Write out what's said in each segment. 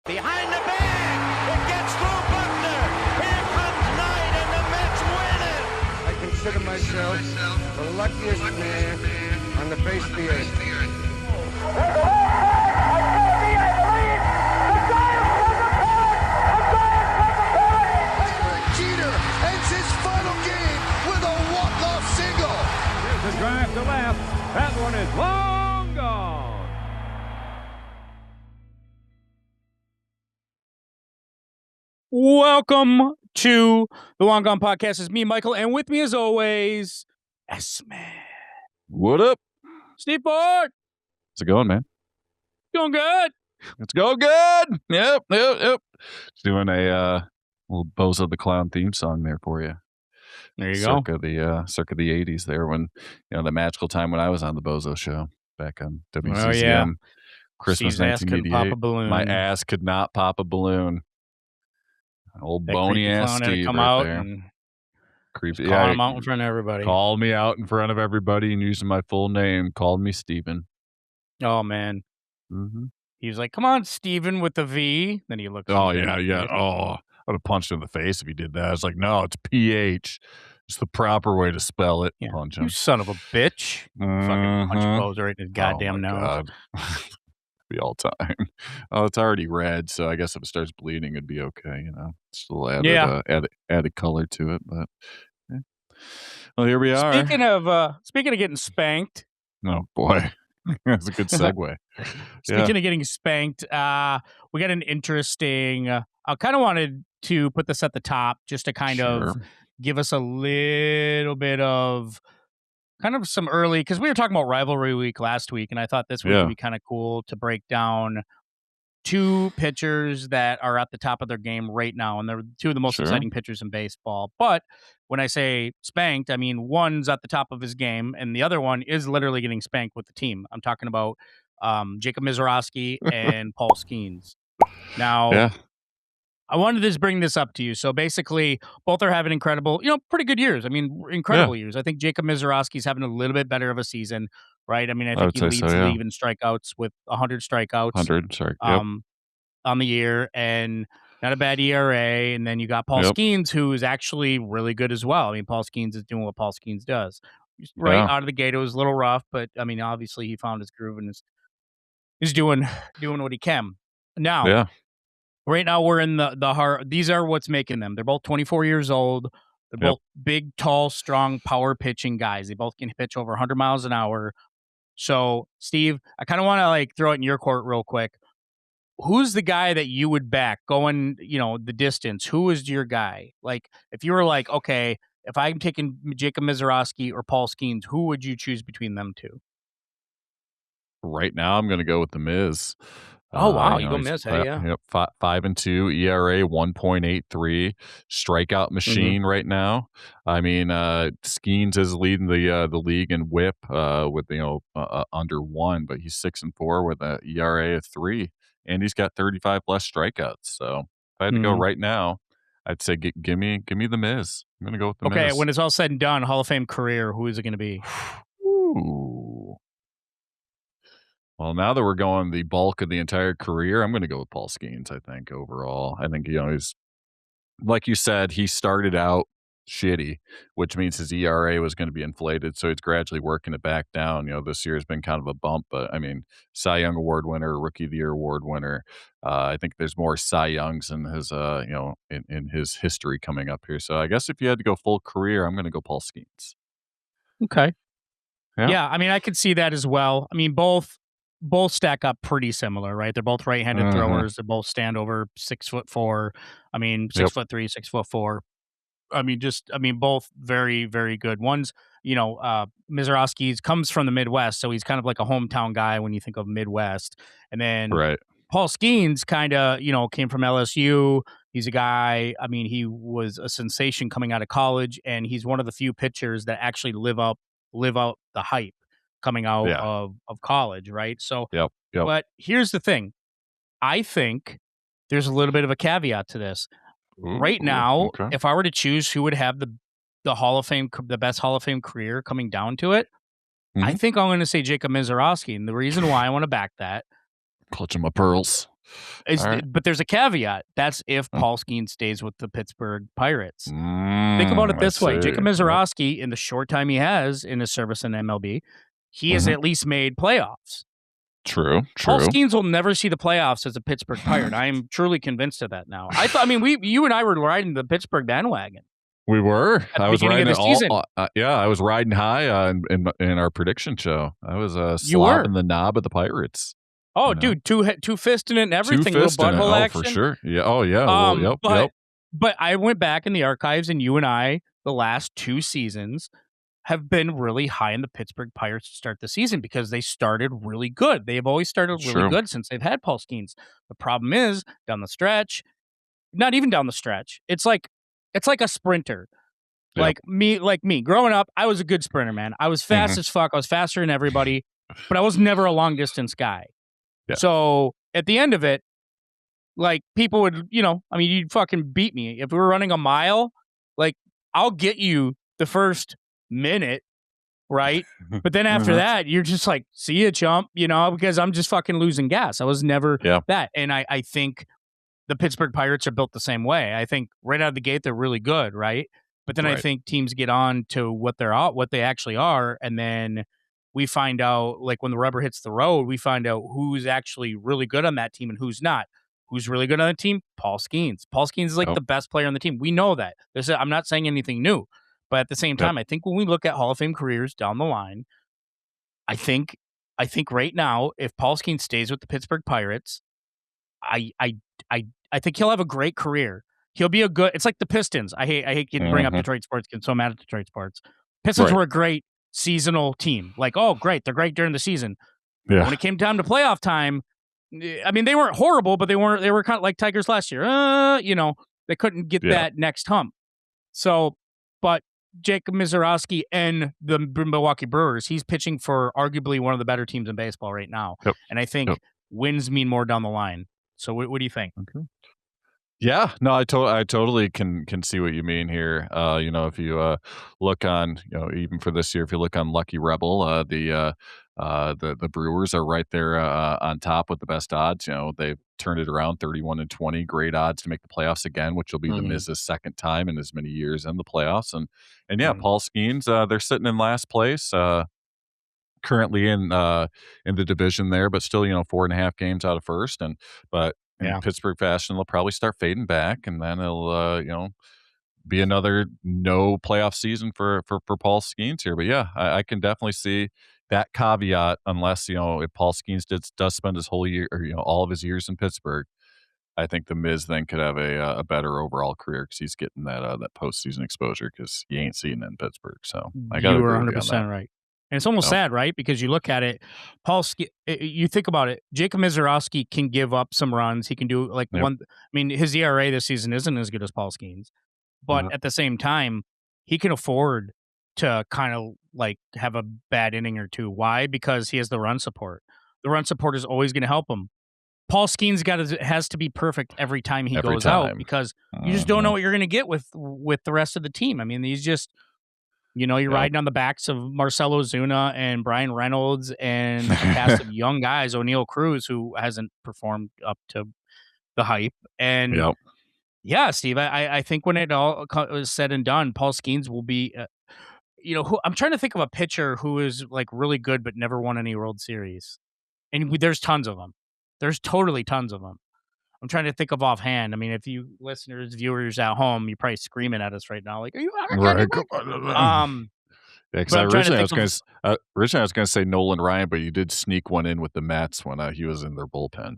Behind the bag, it gets through Buckner. Here comes Knight, and the Mets win it. I consider myself the luckiest man on the face of the earth. Jeter ends his final game with a walk-off single. Here's the drive to left. That one is long gone. Welcome to the Long Gone Podcast. It's me, Michael, and with me as always, S-Man. What up? Steve Ford. How's it going, man? Doing good. It's going good. Yep. Just doing a little Bozo the Clown theme song there for you. There you go. Circa the 80s there when, the magical time when I was on the Bozo show back on WCCM. Oh, yeah. Christmas Steve's ass couldn't 1988. pop a balloon. My ass could not pop a balloon. Old That bony creepy ass clown had to Steve come right out there. and Creepy. call him out in front of everybody. Called me out in front of everybody and using my full name. Called me Steven. Oh, man. Mm-hmm. He was like, come on, Steven, with the V. Then he looked. Oh, yeah. Oh, I would have punched him in the face if he did that. I was like, no, it's PH. It's the proper way to spell it. Yeah. Punch him. You son of a bitch. Fucking punch Bozo right in his goddamn nose. God. Be all time. Oh, it's already red, so I guess if it starts bleeding, it'd be okay. Still added color to it, but yeah. Well, here we are. Speaking of getting spanked. Oh boy, that's a good segue. Speaking of getting spanked, we got an interesting. I kind of wanted to put this at the top just to kind of give us a little bit of kind of some early, because we were talking about rivalry week last week, and I thought this would be kind of cool to break down two pitchers that are at the top of their game right now, and they're two of the most exciting pitchers in baseball. But when I say spanked, I mean one's at the top of his game, and the other one is literally getting spanked with the team. I'm talking about Jacob Misiorowski and Paul Skenes. Now, I wanted to bring this up to you. So basically, both are having incredible, pretty good years. I mean, incredible years. I think Jacob Misiorowski's having a little bit better of a season, right? I mean, I think he leads the league in strikeouts with 100 strikeouts. 100, sorry. On the year, and not a bad ERA. And then you got Paul Skenes, who is actually really good as well. I mean, Paul Skenes is doing what Paul Skenes does. Out of the gate, it was a little rough, but I mean, obviously he found his groove and is doing what he can. Now, right now we're in the heart. These are what's making them. They're both 24 years old. They're both big, tall, strong, power pitching guys. They both can pitch over 100 miles an hour. So, Steve, I kind of want to throw it in your court real quick. Who's the guy that you would back going, the distance? Who is your guy? Like, if you were like, okay, if I'm taking Jacob Misiorowski or Paul Skenes, who would you choose between them two? Right now, I'm going to go with the Miz. Oh, wow. You go Miz. Hey, yeah. Yep. 5-2 ERA, 1.83 strikeout machine right now. I mean, Skenes is leading the league in WHIP with under 1, but he's 6-4 with an ERA of 3, and he's got 35 less strikeouts. So if I had to go right now, I'd say give me the Miz. I'm gonna go with the Miz. Okay, when it's all said and done, Hall of Fame career, who is it going to be? Ooh. Well, now that we're going the bulk of the entire career, I'm going to go with Paul Skenes, I think, overall. I think, he's, like you said, he started out shitty, which means his ERA was going to be inflated, so he's gradually working it back down. This year has been kind of a bump, but, I mean, Cy Young Award winner, Rookie of the Year Award winner. I think there's more Cy Youngs in his, in his history coming up here. So I guess if you had to go full career, I'm going to go Paul Skenes. Okay. Yeah, I mean, I could see that as well. I mean, both stack up pretty similar, right? They're both right-handed throwers. They both stand over 6'4". I mean, 6'3", 6'4". I mean, both very, very good. One's, Misiorowski comes from the Midwest, so he's kind of like a hometown guy when you think of Midwest. And then Paul Skenes kind of, came from LSU. He's a guy, I mean, he was a sensation coming out of college, and he's one of the few pitchers that actually live out the hype coming out of college, right? So, but here's the thing. I think there's a little bit of a caveat to this. Right now, if I were to choose who would have the Hall of Fame, the best Hall of Fame career coming down to it, I think I'm going to say Jacob Misiorowski. And the reason why I want to back that Clutching my pearls. right. But there's a caveat. That's if Paul Skenes stays with the Pittsburgh Pirates. Think about it this way. Jacob Misiorowski, in the short time he has in his service in MLB, he has at least made playoffs. True. Paul Skenes will never see the playoffs as a Pittsburgh Pirate. I am truly convinced of that now. You and I were riding the Pittsburgh bandwagon. We were. I was riding it all. I was riding high in our prediction show. I was slobbing the knob of the Pirates. Oh, dude, two fisting it and everything. Little butthole action. For sure. Yeah. Oh, yeah. Yep. But I went back in the archives, and you and I, the last 2 seasons, have been really high in the Pittsburgh Pirates to start the season because they started really good. They have always started really good since they've had Paul Skenes. The problem is down the stretch, not even down the stretch. It's like a sprinter. Yep. Like me. Growing up, I was a good sprinter, man. I was fast as fuck. I was faster than everybody, but I was never a long distance guy. Yeah. So at the end of it, like people would, you'd fucking beat me. If we were running a mile, like I'll get you the first minute, right? But then after that, you're just like, see ya, chump, because I'm just fucking losing gas. I was never that. And I think the Pittsburgh Pirates are built the same way. I think right out of the gate, they're really good, right? But then I think teams get on to what they actually are. And then we find out, like when the rubber hits the road, we find out who's actually really good on that team and who's not. Who's really good on the team? Paul Skenes. Paul Skenes is like the best player on the team. We know that. I'm not saying anything new. But at the same time, I think when we look at Hall of Fame careers down the line, I think right now, if Paul Skenes stays with the Pittsburgh Pirates, I think he'll have a great career. He'll be it's like the Pistons. I hate getting bring up Detroit sports, getting so mad at Detroit sports. Pistons were a great seasonal team. Like, oh, great, they're great during the season. Yeah. When it came time to playoff time, I mean, they weren't horrible, but they were kind of like Tigers last year. They couldn't get that next hump. So, but Jacob Misiorowski and the Milwaukee Brewers, he's pitching for arguably one of the better teams in baseball right now. Yep. And I think wins mean more down the line. So what do you think? Okay. Yeah, no, I totally can see what you mean here. If you look on, even for this year, if you look on Lucky Rebel, the Brewers are right there on top with the best odds. They've turned it around, 31-20, great odds to make the playoffs again, which will be the Miz's second time in as many years in the playoffs. And Paul Skenes, they're sitting in last place. Currently in the division there, but still, 4.5 games out of first. But in Pittsburgh fashion, they'll probably start fading back, and then it'll, be another no playoff season for Paul Skenes here. But yeah, I can definitely see that caveat, unless, if Paul Skenes does spend his whole year, or, all of his years in Pittsburgh, I think the Miz then could have a better overall career because he's getting that postseason exposure because you ain't seeing it in Pittsburgh. So I got you were 100% right. And it's almost sad, right? Because you look at it, you think about it, Jacob Misiorowski can give up some runs. He can do one. I mean, his ERA this season isn't as good as Paul Skenes, but at the same time, he can afford to kind of like have a bad inning or two. Why? Because he has the run support. The run support is always going to help him. Paul Skenes has to be perfect every time he goes out because you just don't know what you're going to get with the rest of the team. I mean, he's just. You're riding on the backs of Marcelo Zuna and Brian Reynolds and a cast of young guys, O'Neal Cruz, who hasn't performed up to the hype. And Steve, I think when it all is said and done, Paul Skenes will be, I'm trying to think of a pitcher who is like really good but never won any World Series. And there's tons of them. There's totally tons of them. I'm trying to think of offhand. I mean, if you listeners, viewers at home, you're probably screaming at us right now, like, "Are you right?" Because originally I was going to say Nolan Ryan, but you did sneak one in with the Mets when he was in their bullpen.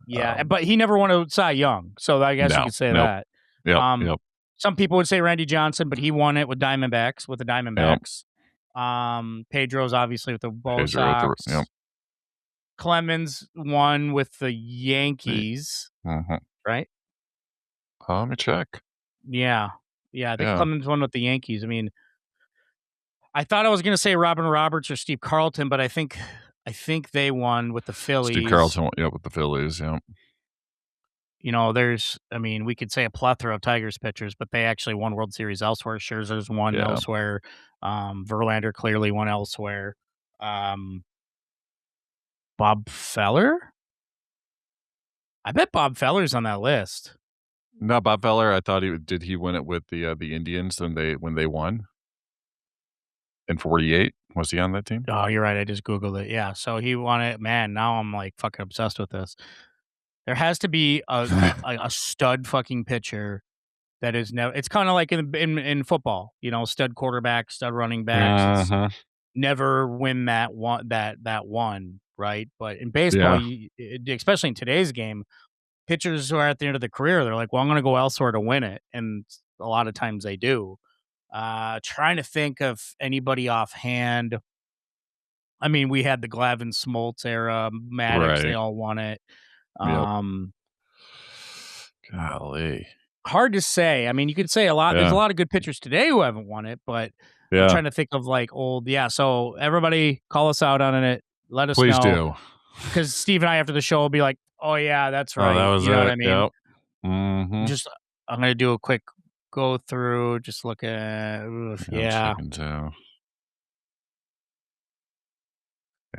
Yeah, but he never won a Cy Young, so I guess you could say that. Yep. Some people would say Randy Johnson, but he won it with the Diamondbacks. Pedro's obviously with the White Sox. Clemens won with the Yankees, right? Let me check. Yeah. I think Clemens won with the Yankees. I mean, I thought I was going to say Robin Roberts or Steve Carlton, but I think they won with the Phillies. Steve Carlton won, with the Phillies, we could say a plethora of Tigers pitchers, but they actually won World Series elsewhere. Scherzer's won elsewhere. Verlander clearly won elsewhere. Bob Feller? I bet Bob Feller's on that list. No, Bob Feller, I thought did he win it with the Indians when they won in 48? Was he on that team? Oh, you're right. I just Googled it. Yeah. So he won it. Man, now I'm like fucking obsessed with this. There has to be a stud fucking pitcher that is never. It's kind of like in football, stud quarterback, stud running backs. Never win that one, right? But in baseball, especially in today's game, pitchers who are at the end of the career, they're like, well, I'm going to go elsewhere to win it. And a lot of times they do. Trying to think of anybody offhand. I mean, we had the Glavine Smoltz era, Maddox, they all won it. Golly. Hard to say. I mean, you could say a lot. There's a lot of good pitchers today who haven't won it, but I'm trying to think of like old. Yeah. So everybody call us out on it. Let us know. Please do. Because Steve and I after the show will be like, oh, yeah, that's right. That was you know it. what I mean? Yep. Mm-hmm. Just, I'm going to do a quick go through. Just look at, yeah.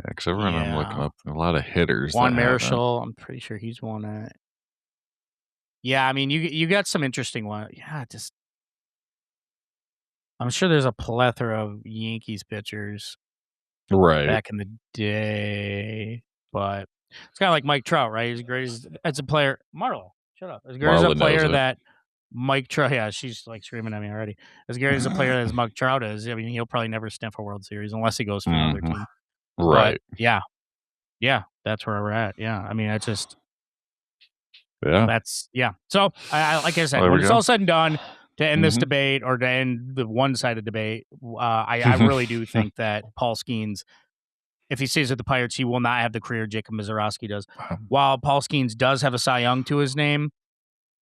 Because everyone I'm looking up a lot of hitters. Juan Marichal, I'm pretty sure he's won it. Yeah, I mean, you got some interesting ones. Yeah, just I'm sure there's a plethora of Yankees pitchers back in the day, but it's kind of like Mike Trout, right? He's great as a player. Marla, shut up. As great as a player that Mike Trout, yeah, she's like screaming at me already. As great as a player as Mike Trout is, I mean, he'll probably never sniff a World Series unless he goes for another team. Right. But, yeah, that's where we're at. Yeah, I mean, that's. So, like I said, when it's all said and done, to end this debate or to end the one-sided debate, I really do think that Paul Skenes, if he stays with the Pirates, he will not have the career Jacob Misiorowski does. While Paul Skenes does have a Cy Young to his name,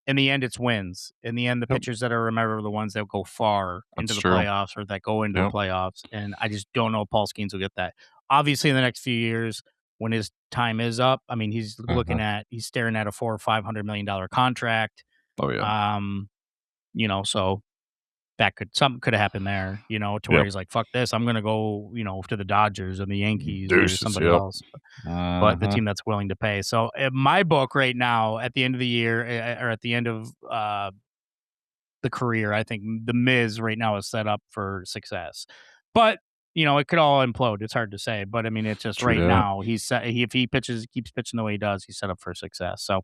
in the end, it's wins. In the end, the pitchers that are remembered are the ones that go far into the playoffs or that go into the playoffs. And I just don't know if Paul Skenes will get that. Obviously, in the next few years, when his time is up, I mean, he's he's staring at a $400 or $500 million contract. Oh yeah. So something could have happened there, to where he's like, fuck this, I'm going to go, to the Dodgers and the Yankees or somebody else. But the team that's willing to pay. So in my book right now, at the end of the year or at the end of the career, I think the Miz right now is set up for success. But it could all implode. It's hard to say, but I mean, it's just right now. If he keeps pitching the way he does, he's set up for success. So,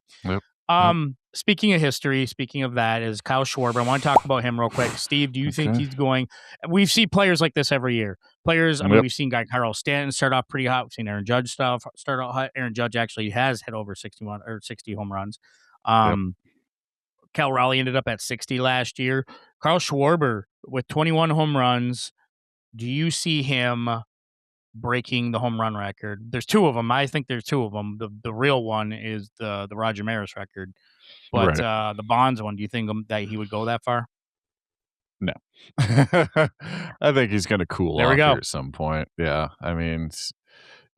speaking of history, speaking of that, is Kyle Schwarber. I want to talk about him real quick. Steve, do you think he's going? We've seen players like this every year. I mean, we've seen Kyle Stanton start off pretty hot. We've seen Aaron Judge start out hot. Aaron Judge actually has hit over 61 or 60 home runs. Cal Raleigh ended up at 60 last year. Kyle Schwarber with 21 home runs. Do you see him breaking the home run record? There's two of them. I think there's two of them. The real one is the Roger Maris record. But the Bonds one, do you think that he would go that far? No. I think he's going to cool off here at some point. Yeah. I mean,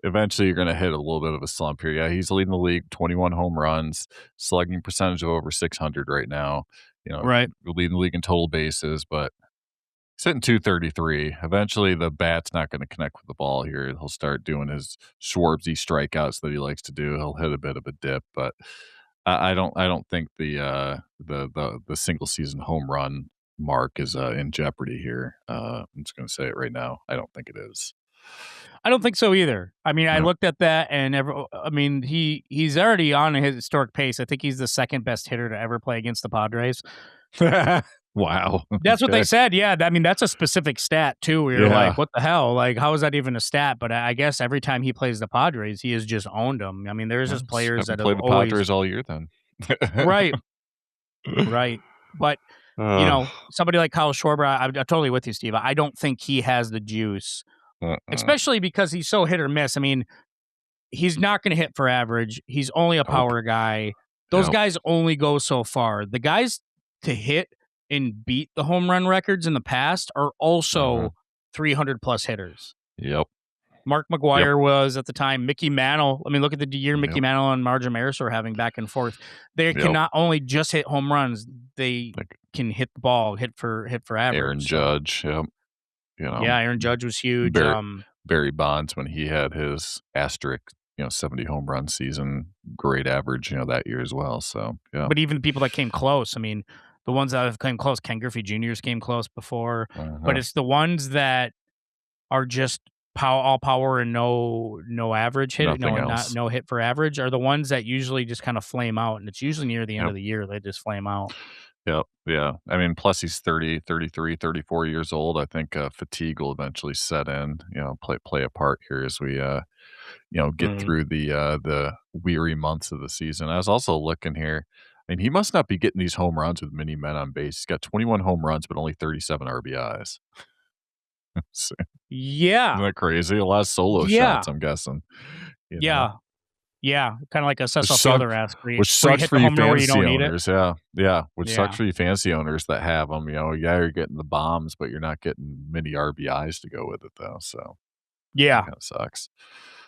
eventually you're going to hit a little bit of a slump here. Yeah, he's leading the league, 21 home runs, slugging percentage of over 600 right now. Leading the league in total bases, but he's hitting 233. Eventually, the bat's not going to connect with the ball here. He'll start doing his Schwarbsy strikeouts that he likes to do. He'll hit a bit of a dip, but I don't think the single season home run mark is in jeopardy here. I'm just going to say it right now. I don't think it is. I don't think so either. I mean, I looked at that, and he's already on a historic pace. I think he's the second best hitter to ever play against the Padres. Wow. That's what they said. Yeah. I mean, that's a specific stat too. Where you're like, what the hell? Like, how is that even a stat? But I guess every time he plays the Padres, he has just owned them. I mean, there's just players that play the Padres all year then. Right. But, somebody like Kyle Schwarber, I'm totally with you, Steve. I don't think he has the juice, especially because he's so hit or miss. I mean, he's not going to hit for average. He's only a power guy. Those guys only go so far. The guys to hit and beat the home run records in the past are also 300 plus hitters. Yep. Mark McGwire was at the time. Mickey Mantle. I mean, look at the year Mickey Mantle and Roger Maris were having back and forth. They can not only just hit home runs, they can hit the ball, hit for average. Aaron Judge. Yep. Aaron Judge was huge. Barry Bonds when he had his asterisk 70 home run season, great average, that year as well. So, yeah. But even the people that came close, I mean, the ones that have come close, Ken Griffey Jr.'s came close before, but it's the ones that are just all power and no average hit, Nothing else. no hit for average, are the ones that usually just kind of flame out, and it's usually near the end of the year they just flame out. Yep. Yeah. I mean, plus he's 30, 33, 34 years old. I think fatigue will eventually set in, play a part here as we get through the weary months of the season. I was also looking here. I mean, he must not be getting these home runs with many men on base. He's got 21 home runs, but only 37 RBIs. So, Yeah. isn't that crazy? A lot of solo shots, I'm guessing. Yeah. Yeah. Kind of like a Cecil Fielder-esque. Which sucks for you fantasy owners. Yeah. Yeah. Which sucks for you fantasy owners that have them. You're getting the bombs, but you're not getting many RBIs to go with it, though. So, yeah. Kind of sucks.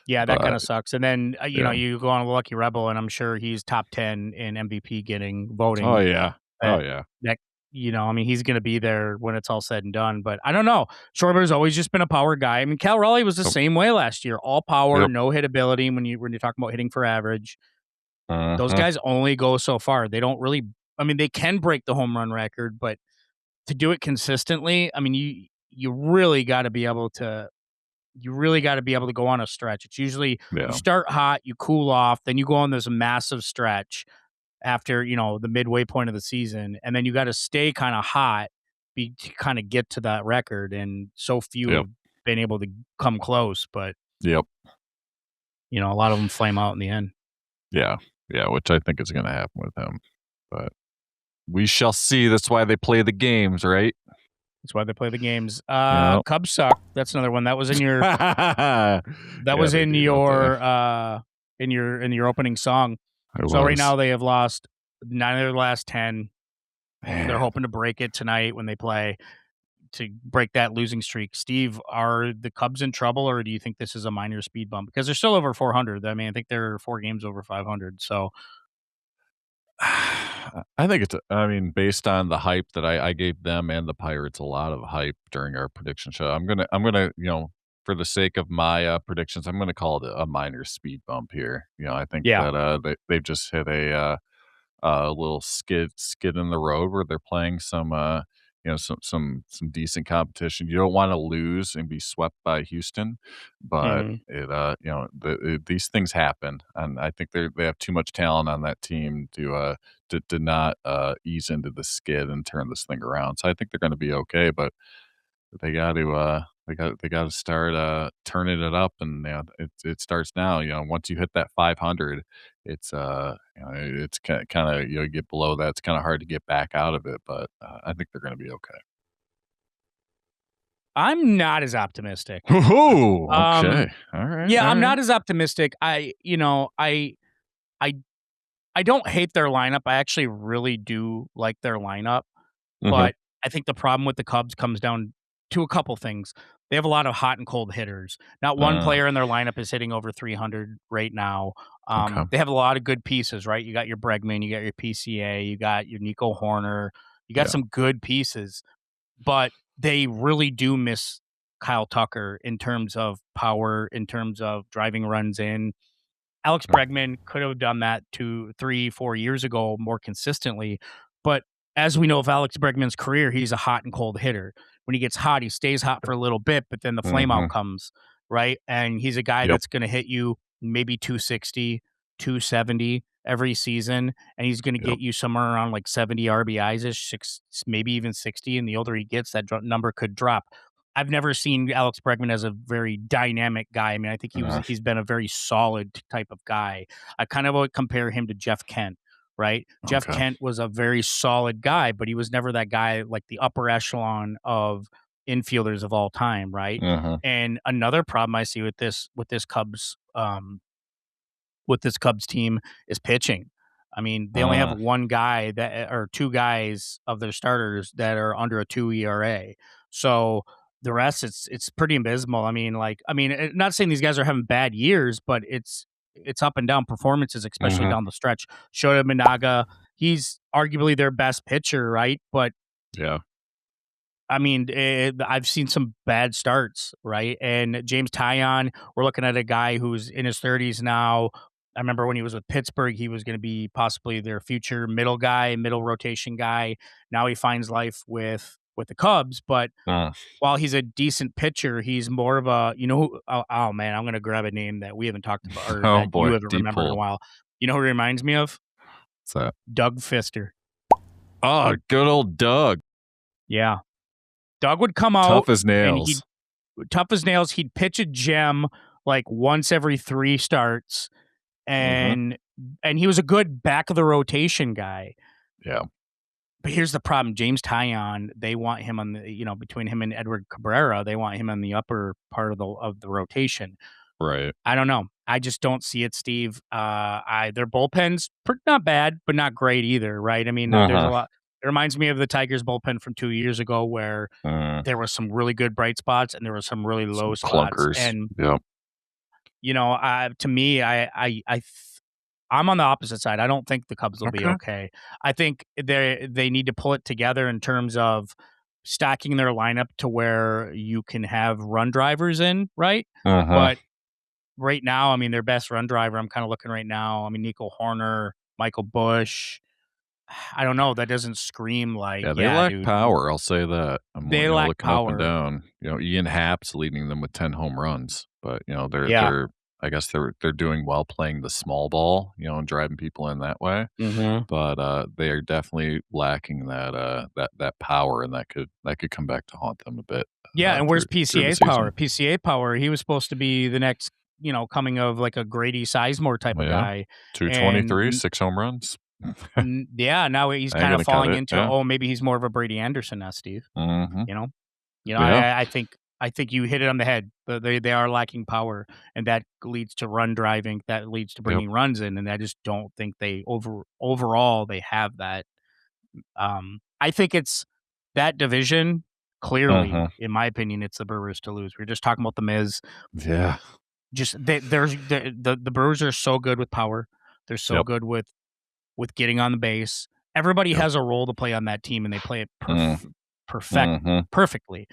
Yeah, that kind of sucks. And then, you go on a Lucky Rebel, and I'm sure he's top 10 in MVP voting. Oh, yeah. That, I mean, he's going to be there when it's all said and done. But I don't know. Schwarber's always just been a power guy. I mean, Cal Raleigh was the same way last year. All power, no hit ability when you're talking about hitting for average. Those guys only go so far. They don't really – I mean, they can break the home run record, but to do it consistently, I mean, you really got to be able to – you really got to be able to go on a stretch. It's usually you start hot, you cool off, then you go on this massive stretch after, the midway point of the season, and then you got to stay kind of hot to kind of get to that record, and so few have been able to come close, but a lot of them flame out in the end. Yeah, which I think is going to happen with him, but we shall see. That's why they play the games, right? That's why they play the games. Cubs suck. That's another one. That was in your in your opening song. Right now they have lost 9 of their last 10. Man. They're hoping to break it tonight when they play to break that losing streak. Steve, are the Cubs in trouble, or do you think this is a minor speed bump? Because they're still over 400. I mean, I think they're 4 games over 500. So I think based on the hype that I gave them and the Pirates, a lot of hype during our prediction show, I'm gonna, for the sake of my predictions, I'm gonna call it a minor speed bump here. I think that they've just hit a little skid in the road where they're playing some some decent competition. You don't want to lose and be swept by Houston, but these things happen, and I think they have too much talent on that team to not ease into the skid and turn this thing around. So I think they're going to be okay, but they got to start turning it up, and it starts now. Once you hit that 500, it's it's kind of you get below that, it's kind of hard to get back out of it. But I think they're going to be okay. I'm not as optimistic. Oh, okay, all right. Yeah, I'm right. not as optimistic. I don't hate their lineup. I actually really do like their lineup, but I think the problem with the Cubs comes down to a couple things. They have a lot of hot and cold hitters. Not one player in their lineup is hitting over 300 right now. They have a lot of good pieces, right? You got your Bregman, you got your PCA, you got your Nico Horner, you got some good pieces, but they really do miss Kyle Tucker in terms of power, in terms of driving runs in. Alex Bregman could have done that 2, 3, 4 years ago more consistently, but as we know of Alex Bregman's career, he's a hot and cold hitter. When he gets hot, he stays hot for a little bit, but then the flame out comes, right? And he's a guy that's going to hit you maybe 260, 270 every season, and he's going to get you somewhere around like 70 RBIs-ish, maybe even 60, and the older he gets, that number could drop. I've never seen Alex Bregman as a very dynamic guy. I mean, I think he's been a very solid type of guy. I kind of would compare him to Jeff Kent. Right. Okay. Jeff Kent was a very solid guy, but he was never that guy like the upper echelon of infielders of all time. Right. And another problem I see with this Cubs team is pitching. I mean, they only have one guy or 2 guys of their starters that are under a 2 ERA. So the rest, it's pretty abysmal. I mean, not saying these guys are having bad years, but it's up and down performances, especially down the stretch. Shota Minaga, he's arguably their best pitcher, right? But I mean, I've seen some bad starts, right? And James Tyon, we're looking at a guy who's in his 30s now. I remember when he was with Pittsburgh, he was going to be possibly their future middle rotation guy. Now he finds life with the Cubs, but while he's a decent pitcher, he's more of a, oh man, I'm going to grab a name that we haven't talked about or that you haven't remembered in a while. You know who he reminds me of? What's that? Doug Fister. Oh, good old Doug. Yeah. Doug would come out tough as nails. He'd pitch a gem like once every 3 starts, and he was a good back of the rotation guy. Yeah. But here's the problem: James Tyon, they want him on the between him and Edward Cabrera, they want him on the upper part of the rotation. Right. I don't know. I just don't see it, Steve. Their bullpen's not bad, but not great either, right? I mean, there's a lot. It reminds me of the Tigers bullpen from 2 years ago, where there were some really good bright spots and there were some really low spots. Clunkers. And yep. To me, I'm on the opposite side. I don't think the Cubs will be okay. I think they need to pull it together in terms of stacking their lineup to where you can have run drivers in, right? But right now, I mean, their best run driver, I'm kind of looking right now. I mean, Nico Horner, Michael Busch. I don't know. That doesn't scream like they lack power. I'll say that. They lack power. Up and down. Ian Happ's leading them with 10 home runs, but they're I guess they're doing well playing the small ball, and driving people in that way. But they are definitely lacking that power, and that could come back to haunt them a bit. Yeah, and where's PCA's power? PCA power. He was supposed to be the next, coming of like a Grady Sizemore type of guy. 223, 6 home runs. Yeah, now he's kind of falling into maybe he's more of a Brady Anderson now, Steve. I think you hit it on the head. They are lacking power, and that leads to run driving. That leads to bringing runs in, and I just don't think they overall they have that. I think it's that division. Clearly, in my opinion, it's the Brewers to lose. We were just talking about the Miz. Yeah, just the Brewers are so good with power. They're so good with getting on the base. Everybody has a role to play on that team, and they play it perfectly.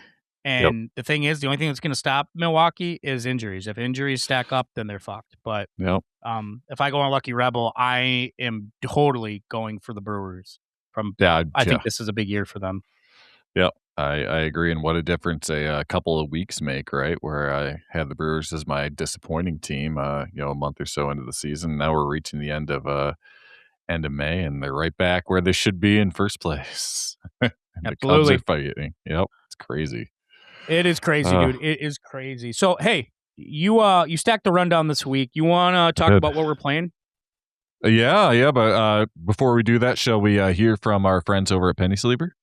And the thing is, the only thing that's going to stop Milwaukee is injuries. If injuries stack up, then they're fucked. But if I go on Lucky Rebel, I am totally going for the Brewers. I think this is a big year for them. Yep. I agree. And what a difference a couple of weeks make, right? Where I had the Brewers as my disappointing team, a month or so into the season. Now we're reaching the end of May, and they're right back where they should be in first place. And the Cubs are fighting. Yep. It's crazy. It is crazy, dude. It is crazy. So, hey, you stacked the rundown this week. You want to talk about what we're playing? Yeah. But before we do that, shall we hear from our friends over at Penny Sleeper?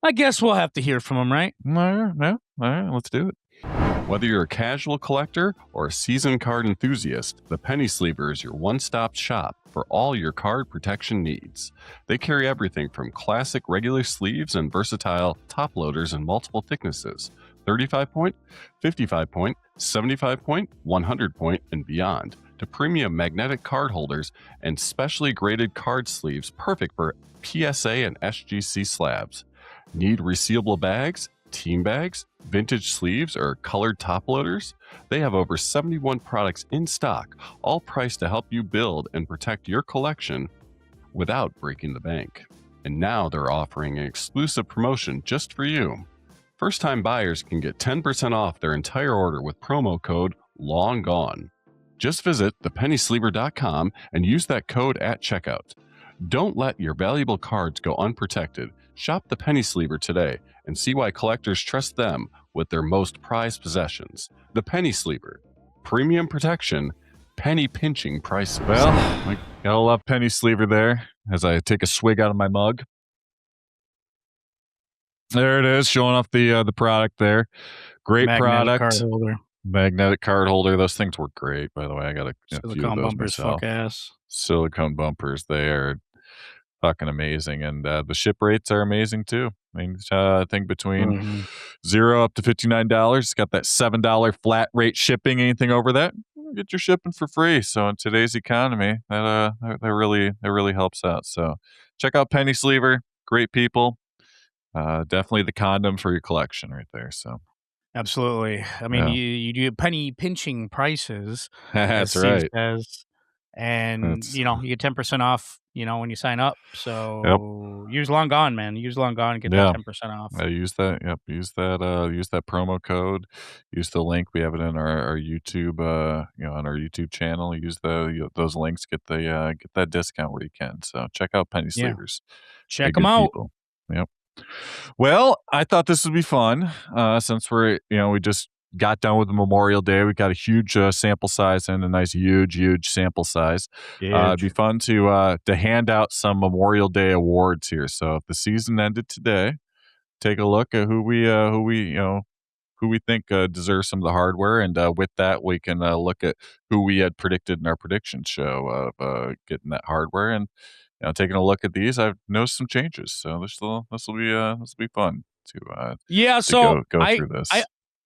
I guess we'll have to hear from them, right? All right, let's do it. Whether you're a casual collector or a seasoned card enthusiast, the Penny Sleeper is your one-stop shop for all your card protection needs. They carry everything from classic regular sleeves and versatile top loaders in multiple thicknesses, 35-point, 55-point, 75-point, 100-point, and beyond, to premium magnetic card holders and specially graded card sleeves perfect for PSA and SGC slabs. Need resealable bags, team bags, vintage sleeves, or colored top loaders? They have over 71 products in stock, all priced to help you build and protect your collection without breaking the bank. And now they're offering an exclusive promotion just for you. First-time buyers can get 10% off their entire order with promo code LONGGONE. Just visit thepennysleeper.com and use that code at checkout. Don't let your valuable cards go unprotected. Shop the Penny Sleeper today and see why collectors trust them with their most prized possessions. The Penny Sleeper. Premium protection, penny pinching prices. Well, I gotta love Penny Sleeper there as I take a swig out of my mug. There it is, showing off the product there. Great Magnetic product. Card holder. Magnetic card holder. Those things work great, by the way. I got a few of Silicone those bumpers, myself. fuck ass. Silicone bumpers. They are fucking amazing, and the ship rates are amazing too. I mean, I think between $0 up to $59. It's got that $7 flat rate shipping. Anything over that, get your shipping for free. So in today's economy, that really helps out. So check out Penny Sleeper. Great people. definitely the condom for your collection right there. So Absolutely. I mean, yeah, you do penny pinching prices, as that's Steve right. says, and That's you get 10% off, when you sign up. yep. So use long gone, man. Use long gone and get that Yeah. 10% off. Use that. Yep. Use that promo code. Use the link. We have it in our YouTube. On our YouTube channel. Use those links. Get that discount where you can. So check out Penny Yeah, Sleevers. They're check them good out. people. Yep. Well, I thought this would be fun. Since we just got done with the Memorial Day. We got a huge sample size and a nice huge sample size. It'd be fun to hand out some Memorial Day awards here. So if the season ended today, take a look at who we think deserves some of the hardware, and with that, we can look at who we had predicted in our prediction show of getting that hardware, and taking a look at these, I've noticed some changes. So this will be fun Yeah, to so go I through I this.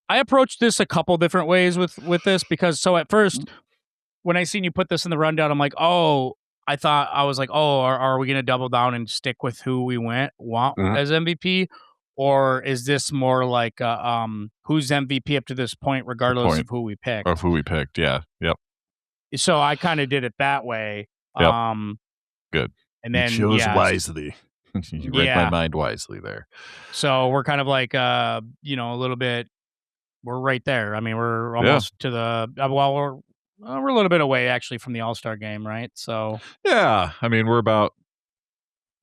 I approached this a couple different ways with this because at first when I seen you put this in the rundown, I'm like, oh, I was like, oh, are we gonna double down and stick with who we want Mhm. as MVP, or is this more like who's MVP up to this point, The regardless of point who we of picked? who we picked. Yeah. Yep. So I kind of did it that way, Yep. Good. and You then chose wisely. You read my yeah, mind wisely there. so we're kind of like a little bit. We're right there. I mean, we're Yeah. almost to the we're a little bit away actually from the All-Star game, right? So Yeah. I mean, we're about,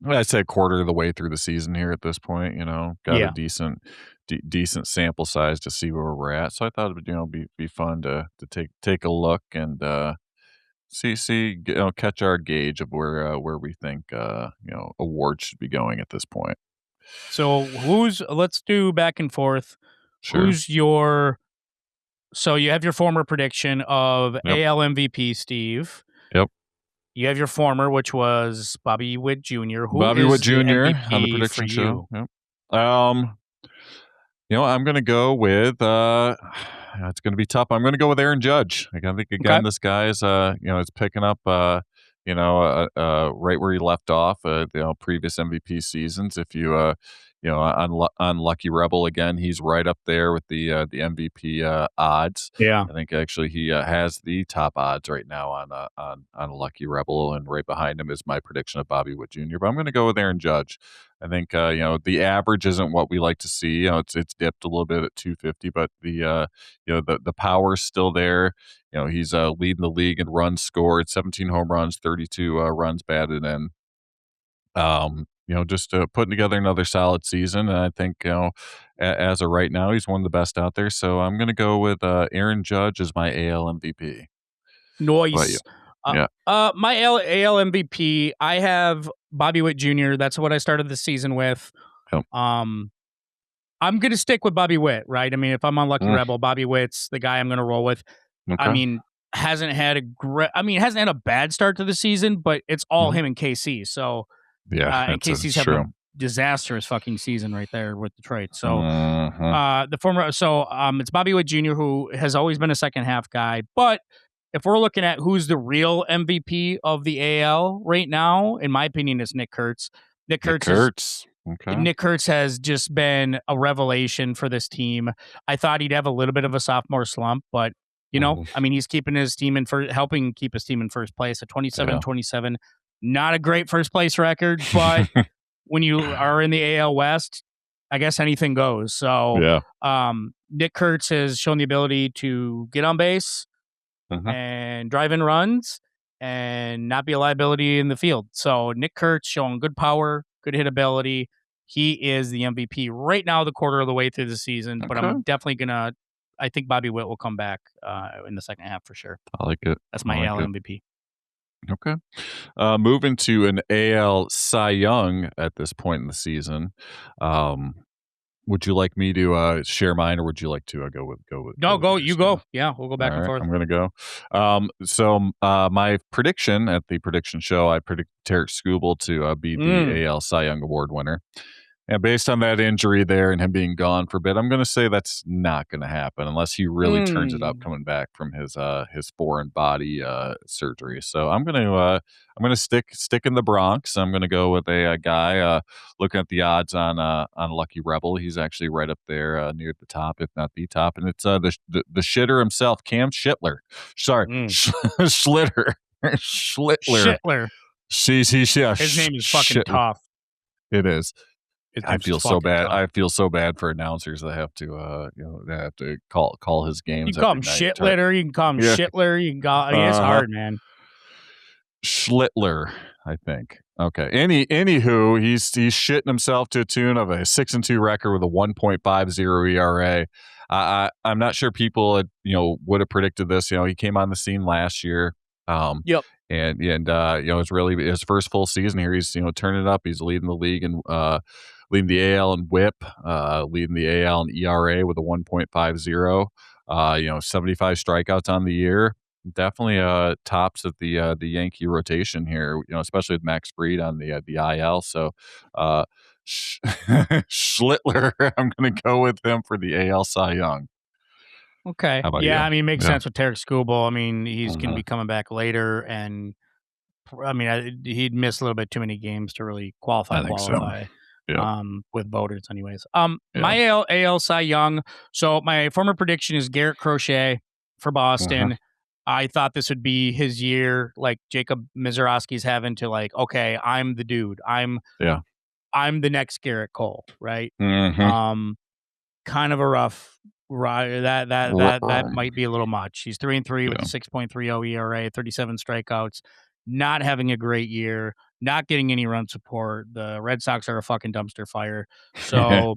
I'd say, a quarter of the way through the season here at this point. Got a yeah. decent sample size to see where we're at. So I thought it would be fun to take a look and see catch our gauge of where we think awards should be going at this point. So let's do back and forth. Sure. Who's so you have your former prediction of Yep. AL MVP, Steve. Yep. You have your former, which was Bobby Witt Jr. Who Bobby is Wood the Jr. on the MVP for prediction show. you? Yep. I'm gonna go with it's gonna be tough. I'm gonna go with Aaron Judge. I think Okay. again, this guy is is picking up right where he left off previous MVP seasons. If you on Lucky Rebel again, he's right up there with the MVP odds. Yeah. I think actually he has the top odds right now on Lucky Rebel, and right behind him is my prediction of Bobby Wood Jr. But I'm going to go with Aaron Judge. I think the average isn't what we like to see. It's dipped a little bit at 250, but the power's still there. He's leading the league in runs scored, 17 home runs, 32 runs batted in. Just putting together another solid season, and I think as of right now, he's one of the best out there. So I'm going to go with Aaron Judge as my AL MVP. How about you? Nice. Yeah. My AL MVP, I have Bobby Witt Jr. That's what I started the season with. Yep. I'm going to stick with Bobby Witt, right? I mean, if I'm on Lucky Rebel, Bobby Witt's the guy I'm going to roll with. Okay. I mean, hasn't had a bad start to the season, but it's all him and KC. So yeah, and KC's having a disastrous fucking season right there with Detroit. So it's Bobby Witt Jr., who has always been a second half guy, but if we're looking at who's the real MVP of the AL right now, in my opinion, it's Nick Kurtz. Nick Kurtz has just been a revelation for this team. I thought he'd have a little bit of a sophomore slump, but I mean, he's keeping his team helping keep his team in first place at 27-27. Not a great first place record, but when you are in the AL West, I guess anything goes. So Nick Kurtz has shown the ability to get on base and drive in runs and not be a liability in the field. So Nick Kurtz showing good power, good hit ability. He is the MVP right now, the quarter of the way through the season, but I'm definitely I think Bobby Witt will come back in the second half for sure. I like it. That's my AL MVP. Okay. Moving to an AL Cy Young at this point in the season. Would you like me to share mine, or would you like to go with? No, go. You go. Yeah, we'll go back and forth. I'm going to go. So my prediction at the prediction show, I predict Tarek Skubal to be the AL Cy Young Award winner. And based on that injury there and him being gone for a bit, I'm going to say that's not going to happen unless he really turns it up coming back from his foreign body surgery. So I'm going to stick in the Bronx. I'm going to go with a guy looking at the odds on Lucky Rebel. He's actually right up there near the top, if not the top, and it's the shitter himself, Cam Schlitter. Sorry, Schlitter. Schlittler. His name is fucking tough. It is. I feel so bad. Tough. I feel so bad for announcers that have to, call his games. You can call him Shitlitter. You can call him Shitler. You can call. It's hard, man. Schlittler, I think. Okay. Anywho, he's shitting himself to a tune of a 6-2 record with a 1.50 ERA. I'm not sure people would have predicted this. He came on the scene last year. Yep. And it's really his first full season here. He's turning it up. He's leading the league and leading the AL in WHIP, leading the AL in ERA with a 1.50. 75 strikeouts on the year. Definitely tops at the Yankee rotation here. Especially with Max Fried on the IL. So Schlittler, I'm going to go with him for the AL Cy Young. Okay. You? I mean, it makes sense with Tarek Skubal. I mean, he's going to be coming back later, and I mean, he'd miss a little bit too many games to really qualify. So. Yeah. With voters, anyways. My AL Cy Young. So my former prediction is Garrett Crochet for Boston. I thought this would be his year, like Jacob Misiorowski's having to okay, I'm the dude. I'm the next Garrett Cole, right? Kind of a rough ride. That might be a little much. He's 3-3 with a 6.30 ERA, 37 strikeouts, not having a great year, not getting any run support. The Red Sox are a fucking dumpster fire. So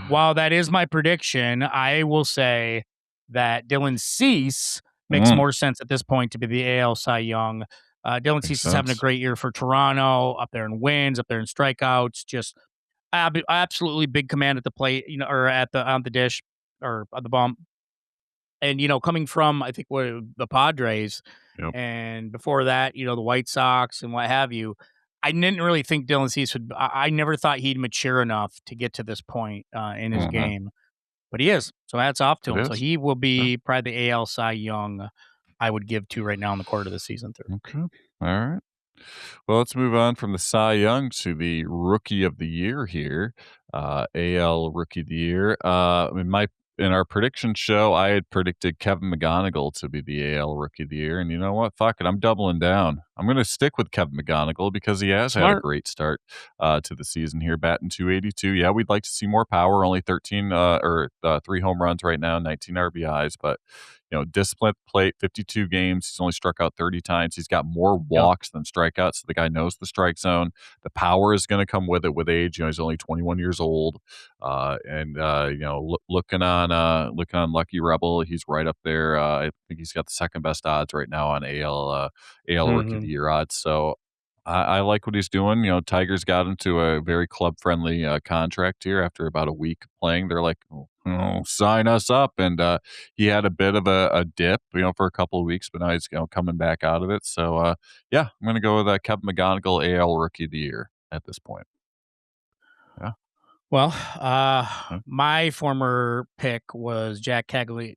while that is my prediction, I will say that Dylan Cease makes more sense at this point to be the AL Cy Young. Dylan Cease is having a great year for Toronto, up there in wins, up there in strikeouts, just absolutely big command at the plate, or on the dish or on the bump. And, coming from, I think, the Padres, and before that, the White Sox and what have you, I didn't really think Dylan Cease would. I never thought he'd mature enough to get to this point in his game, but he is. So hats off to him. So he will be probably the AL Cy Young I would give to right now in the quarter of the season. Okay. All right. Well, let's move on from the Cy Young to the Rookie of the Year here. AL Rookie of the Year. In our prediction show, I had predicted Kevin McGonigal to be the AL Rookie of the Year. And you know what? Fuck it. I'm doubling down. I'm going to stick with Kevin McGonigal because he has had a great start to the season here, batting .282. Yeah, we'd like to see more power. Only 3 home runs right now, 19 RBIs. But, disciplined plate, 52 games. He's only struck out 30 times. He's got more walks than strikeouts. So the guy knows the strike zone. The power is going to come with it with age. He's only 21 years old. Looking on Lucky Rebel, he's right up there. I think he's got the second best odds right now on AL Rookie of the Year odds. So I like what he's doing. Tigers got him to a very club friendly contract here after about a week playing. They're like, sign us up, and he had a bit of a dip, for a couple of weeks, but now he's coming back out of it. So I'm going to go with Kevin McGonigal, AL Rookie of the Year at this point. Yeah. Well, my former pick was Jack Caglione.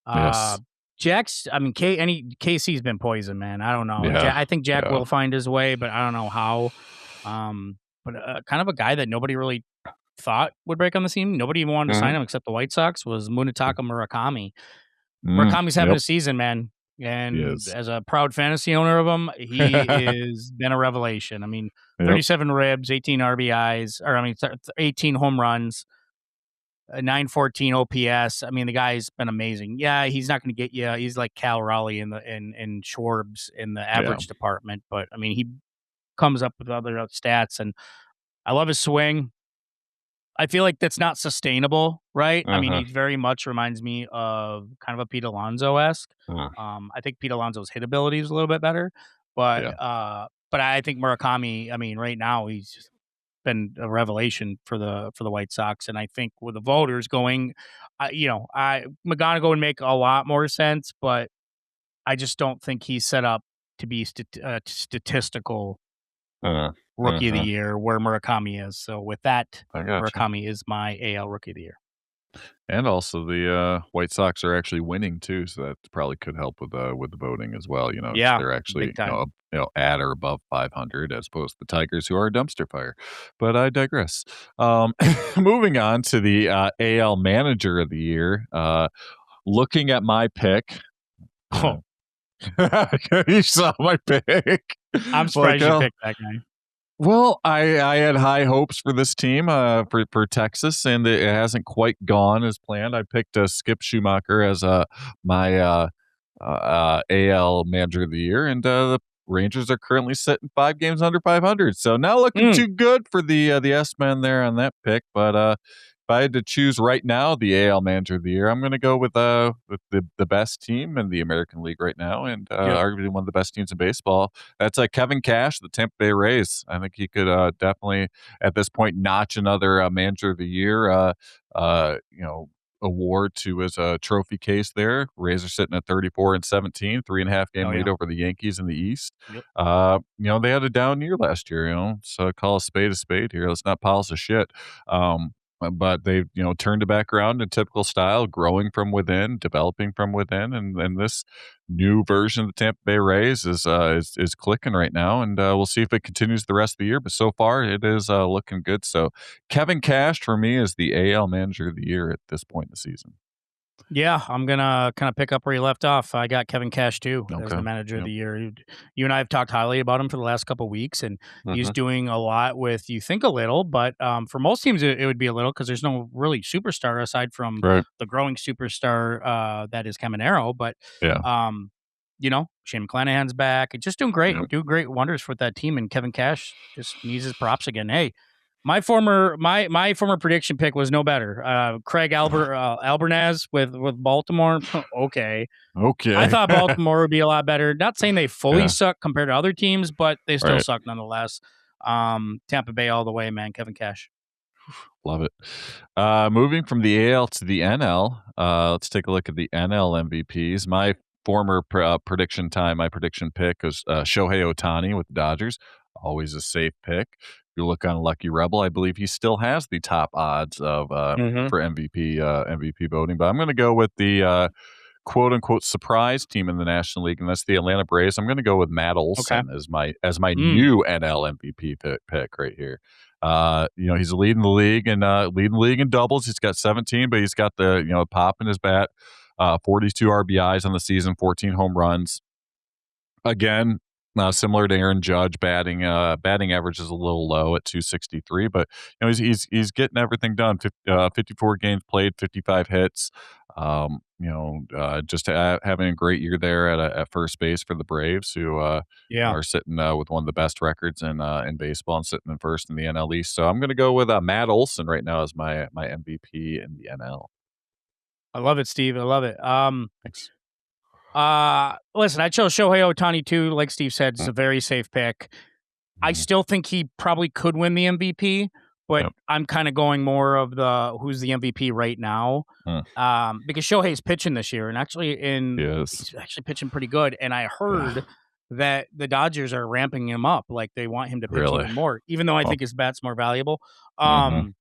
Yes. KC's been poisoned, man. I don't know. Yeah. I think Jack will find his way, but I don't know how. But kind of a guy that nobody really thought would break on the scene. Nobody even wanted to sign him except the White Sox was Munetaka Murakami. Murakami's having a season, man. And as a proud fantasy owner of him, he has been a revelation. I mean, 37 ribs, 18 RBIs, 18 home runs, 914 OPS. I mean, the guy's been amazing. Yeah, he's not going to get you. He's like Cal Raleigh in Schwarb's in the average department, but I mean, he comes up with other stats, and I love his swing. I feel like that's not sustainable, right? I mean, he very much reminds me of kind of a Pete Alonso-esque. I think Pete Alonso's hit ability is a little bit better, but I think Murakami, I mean, right now he's just been a revelation for the White Sox, and I think with the voters going, McGonigal would make a lot more sense, but I just don't think he's set up to be statistical Rookie of the Year where Murakami is. So with that, Gotcha. Murakami is my AL Rookie of the Year. And also the White Sox are actually winning too, so that probably could help with the voting as well. Yeah, they're actually big time. at or above 500 as opposed to the Tigers, who are a dumpster fire. But I digress. Moving on to the AL Manager of the Year. Looking at my pick. Oh, you saw my pick. I'm surprised you picked that guy. Well, I had high hopes for this team, for Texas, and it hasn't quite gone as planned. I picked Skip Schumacher as my AL Manager of the Year, and the Rangers are currently sitting 5 games under 500. So not looking too good for the S-men there on that pick. But if I had to choose right now the AL Manager of the Year, I'm going to go with the best team in the American League right now, and arguably one of the best teams in baseball. That's Kevin Cash, the Tampa Bay Rays. I think he could definitely at this point notch another Manager of the Year award to his trophy case there. Rays are sitting at 34-17, 3.5 game lead over the Yankees in the East. Yep. They had a down year last year, so call a spade here. Let's not polish the shit. But they've turned it back around in typical style, growing from within, developing from within, and this new version of the Tampa Bay Rays is clicking right now, and we'll see if it continues the rest of the year. But so far, it is looking good. So Kevin Cash for me is the AL Manager of the Year at this point in the season. Yeah, I'm going to kind of pick up where you left off. I got Kevin Cash, too, as the Manager of the Year. You and I have talked highly about him for the last couple of weeks, and he's doing a lot with, you think a little, but for most teams, it would be a little because there's no really superstar aside from the growing superstar that is Caminero. But, Shane McClanahan's back. Just doing great. Doing great wonders for that team, and Kevin Cash just needs his props again. Hey, my former prediction pick was no better. Craig Albernaz with Baltimore. Okay. I thought Baltimore would be a lot better. Not saying they fully suck compared to other teams, but they still suck nonetheless. Tampa Bay all the way, man. Kevin Cash. Love it. Moving from the AL to the NL, let's take a look at the NL MVPs. My former prediction pick was Shohei Ohtani with the Dodgers. Always a safe pick. You look on Lucky Rebel, I believe he still has the top odds of for MVP voting. But I'm going to go with the quote unquote surprise team in the National League, and that's the Atlanta Braves. I'm going to go with Matt Olson as my new NL MVP pick right here. He's leading the league in doubles. He's got 17, but he's got the pop in his bat. 42 RBIs on the season, 14 home runs. Again, similar to Aaron Judge, batting average is a little low at 263, but he's getting everything done. 54 games played, 55 hits. Just having a great year there at first base for the Braves, who are sitting with one of the best records in baseball and sitting in first in the NL East. So I'm going to go with Matt Olson right now as my MVP in the NL. I love it, Steve. I love it. Thanks. Listen, I chose Shohei Ohtani too. Like Steve said, it's a very safe pick. I still think he probably could win the MVP, but I'm kind of going more of who's the MVP right now, because Shohei's pitching this year, and he's actually pitching pretty good. And I heard that the Dodgers are ramping him up, like they want him to pitch even more, even though I think his bat's more valuable. But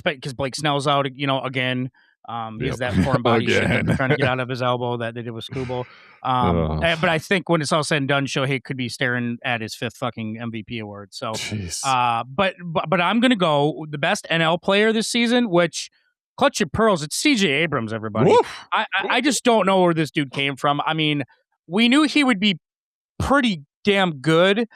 because Blake Snell's out, again. He has that foreign body shit that they're trying to get out of his elbow that they did with Skubal. But I think when it's all said and done, Shohei could be staring at his 5th fucking MVP award. So, but I'm gonna go the best NL player this season, which clutch your pearls. It's CJ Abrams, everybody. I just don't know where this dude came from. I mean, we knew he would be pretty damn good.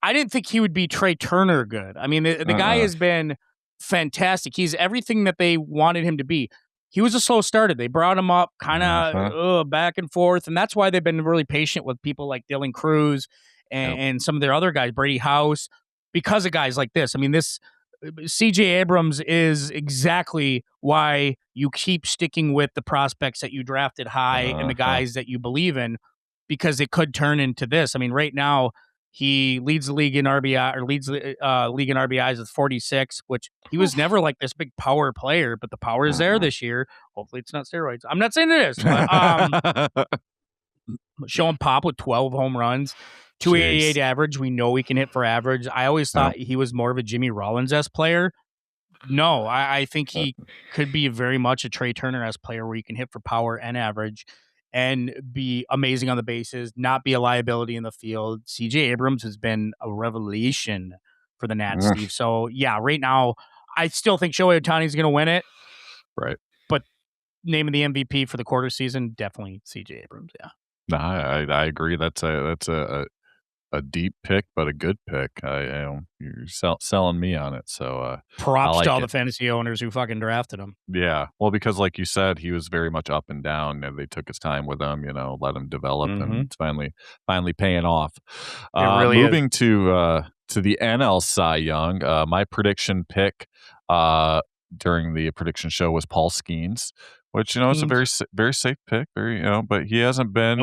I didn't think he would be Trey Turner good. I mean, the guy has been fantastic. He's everything that they wanted him to be. He was a slow starter. They brought him up kind of back and forth, and that's why they've been really patient with people like Dylan Cruz and some of their other guys, Brady House, because of guys like this. I mean, this CJ Abrams is exactly why you keep sticking with the prospects that you drafted high and the guys that you believe in, because it could turn into this. I mean, right now, he leads the league in RBI, or leads the league in RBIs with 46, which he was never like this big power player, but the power is there this year. Hopefully it's not steroids. I'm not saying it is. But, showing pop with 12 home runs. 288 average. We know he can hit for average. I always thought he was more of a Jimmy Rollins-esque player. No, I think he could be very much a Trey Turner-esque player where he can hit for power and average and be amazing on the bases, not be a liability in the field. CJ Abrams has been a revelation for the Nats, Steve. So, yeah, right now, I still think Shohei Ohtani is going to win it. Right. But name of the MVP for the quarter season, definitely CJ Abrams, yeah. No, I agree. That's a deep pick, but a good pick. You're selling me on it. So props to all the fantasy owners who fucking drafted him. Yeah, well, because like you said, he was very much up and down, and they took his time with him. Let him develop, and it's finally paying off. Really moving to the NL Cy Young, my prediction pick during the prediction show was Paul Skenes, which it's a very safe pick, but he hasn't been.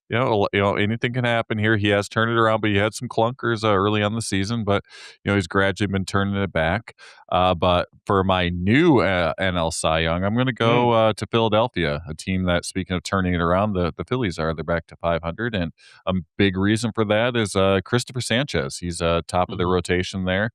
Anything can happen here. He has turned it around, but he had some clunkers early on the season, but he's gradually been turning it back. But for my new NL Cy Young, I'm going to go to Philadelphia, a team that, speaking of turning it around, the Phillies they're back to 500, and a big reason for that is Christopher Sanchez. He's top of the rotation there.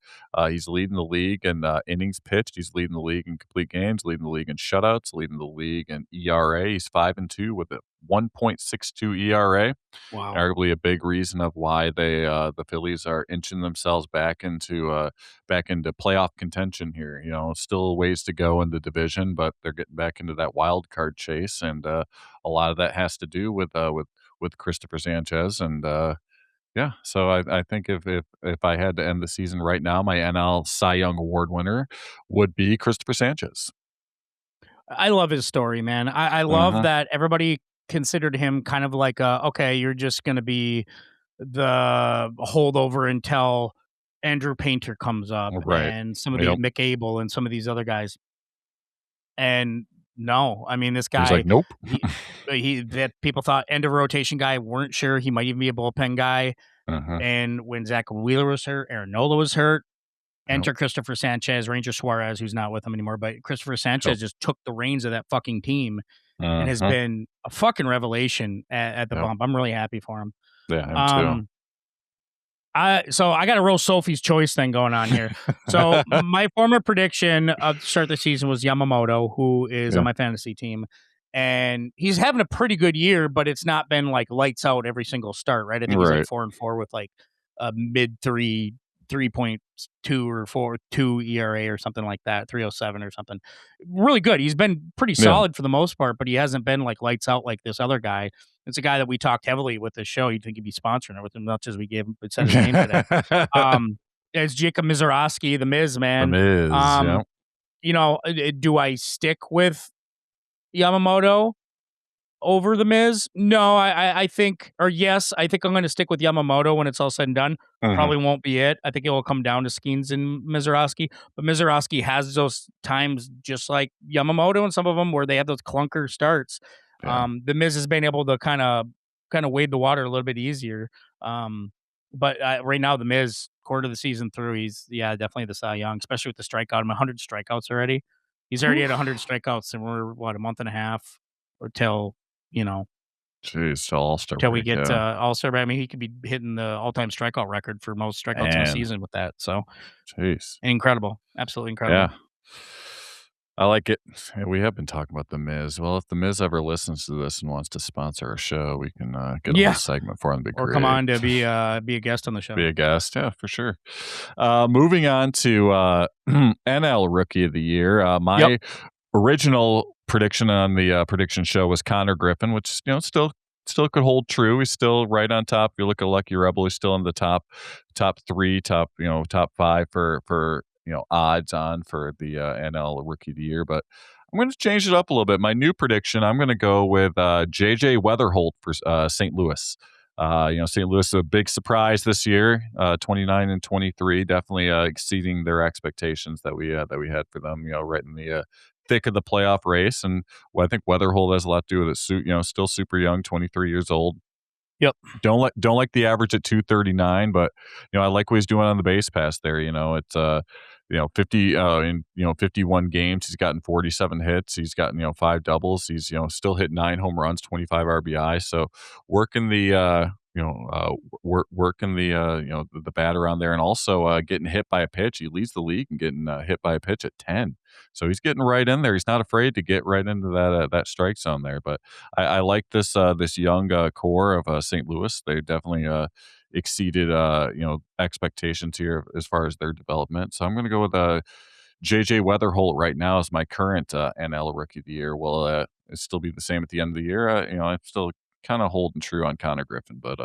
He's leading the league in innings pitched. He's leading the league in complete games, leading the league in shutouts, leading the league in ERA. He's 5-2 with a 1.62 ERA. Wow. Arguably a big reason of why the Phillies are inching themselves back into playoff contention here. Still ways to go in the division, but they're getting back into that wild card chase, and a lot of that has to do with Christopher Sanchez. And so I think if I had to end the season right now, my NL Cy Young Award winner would be Christopher Sanchez. I love his story, man. I love that everybody considered him kind of like okay, you're just going to be the holdover until Andrew Painter comes up, and some of these Mick Abel and some of these other guys. And no, I mean, this guy, he's like, nope. that people thought end of rotation guy, weren't sure he might even be a bullpen guy. And when Zach Wheeler was hurt, Aaron Nola was hurt. Enter Christopher Sanchez, Ranger Suarez, who's not with him anymore, but Christopher Sanchez just took the reins of that fucking team and has been a fucking revelation at the bump. I'm really happy for him. Yeah, him too. So I got a real Sophie's Choice thing going on here. So my former prediction of the start of the season was Yamamoto, who is on my fantasy team. And he's having a pretty good year, but it's not been like lights out every single start, right? I think he's like 4-4 with like a mid 3.2 or 4.2 ERA or something like that, 3.07 or something. Really good. He's been pretty solid for the most part, but he hasn't been like lights out like this other guy. It's a guy that we talked heavily with the show. You'd think he'd be sponsoring it with him, much as we said his name today. It's Jacob Misiorowski, the Miz, man. The Miz, do I stick with Yamamoto over the Miz? No, I think I'm going to stick with Yamamoto when it's all said and done. Probably won't be it. I think it will come down to Skenes and Misiorowski, but Misiorowski has those times just like Yamamoto and some of them where they have those clunker starts. The Miz has been able to kind of wade the water a little bit easier. But right now, the Miz, quarter of the season through, he's definitely the Cy Young, especially with the strikeout. 100 strikeouts already. He's already at 100 strikeouts, and we're a month and a half or till All-Star till we get All-Star break. I mean, he could be hitting the all-time strikeout record for most strikeouts in a season with that. So, incredible, absolutely incredible. Yeah, I like it. We have been talking about the Miz. Well, if the Miz ever listens to this and wants to sponsor a show, we can get a whole segment for him. Or come on to be a guest on the show. Be a guest, yeah, for sure. Moving on to NL Rookie of the Year. My original prediction on the prediction show was Connor Griffin, which still could hold true. He's still right on top. If you look at Lucky Rebel, he's still in the top 3, top 5 for odds on for the NL Rookie of the Year. But I'm going to change it up a little bit. My new prediction, I'm going to go with JJ Weatherholt for St. Louis. St. Louis is a big surprise this year, 29-23, definitely exceeding their expectations that we had for them. Right in the thick of the playoff race, and I think Weatherholt has a lot to do with it. Still super young, 23 years old. Yep. Don't like the average at 239, but I like what he's doing on the base pass there. It's 50 in 51 games, he's gotten 47 hits. He's gotten 5 doubles. He's still hit 9 home runs, 25 RBI. So working the working the bat around there, and also getting hit by a pitch. He leads the league and getting hit by a pitch at 10. So he's getting right in there. He's not afraid to get right into that strike zone there. But I like this young core of St. Louis. They definitely exceeded expectations here as far as their development. So I'm going to go with JJ Weatherholt right now as my current NL Rookie of the Year. Will it still be the same at the end of the year? I'm still kind of holding true on Connor Griffin, but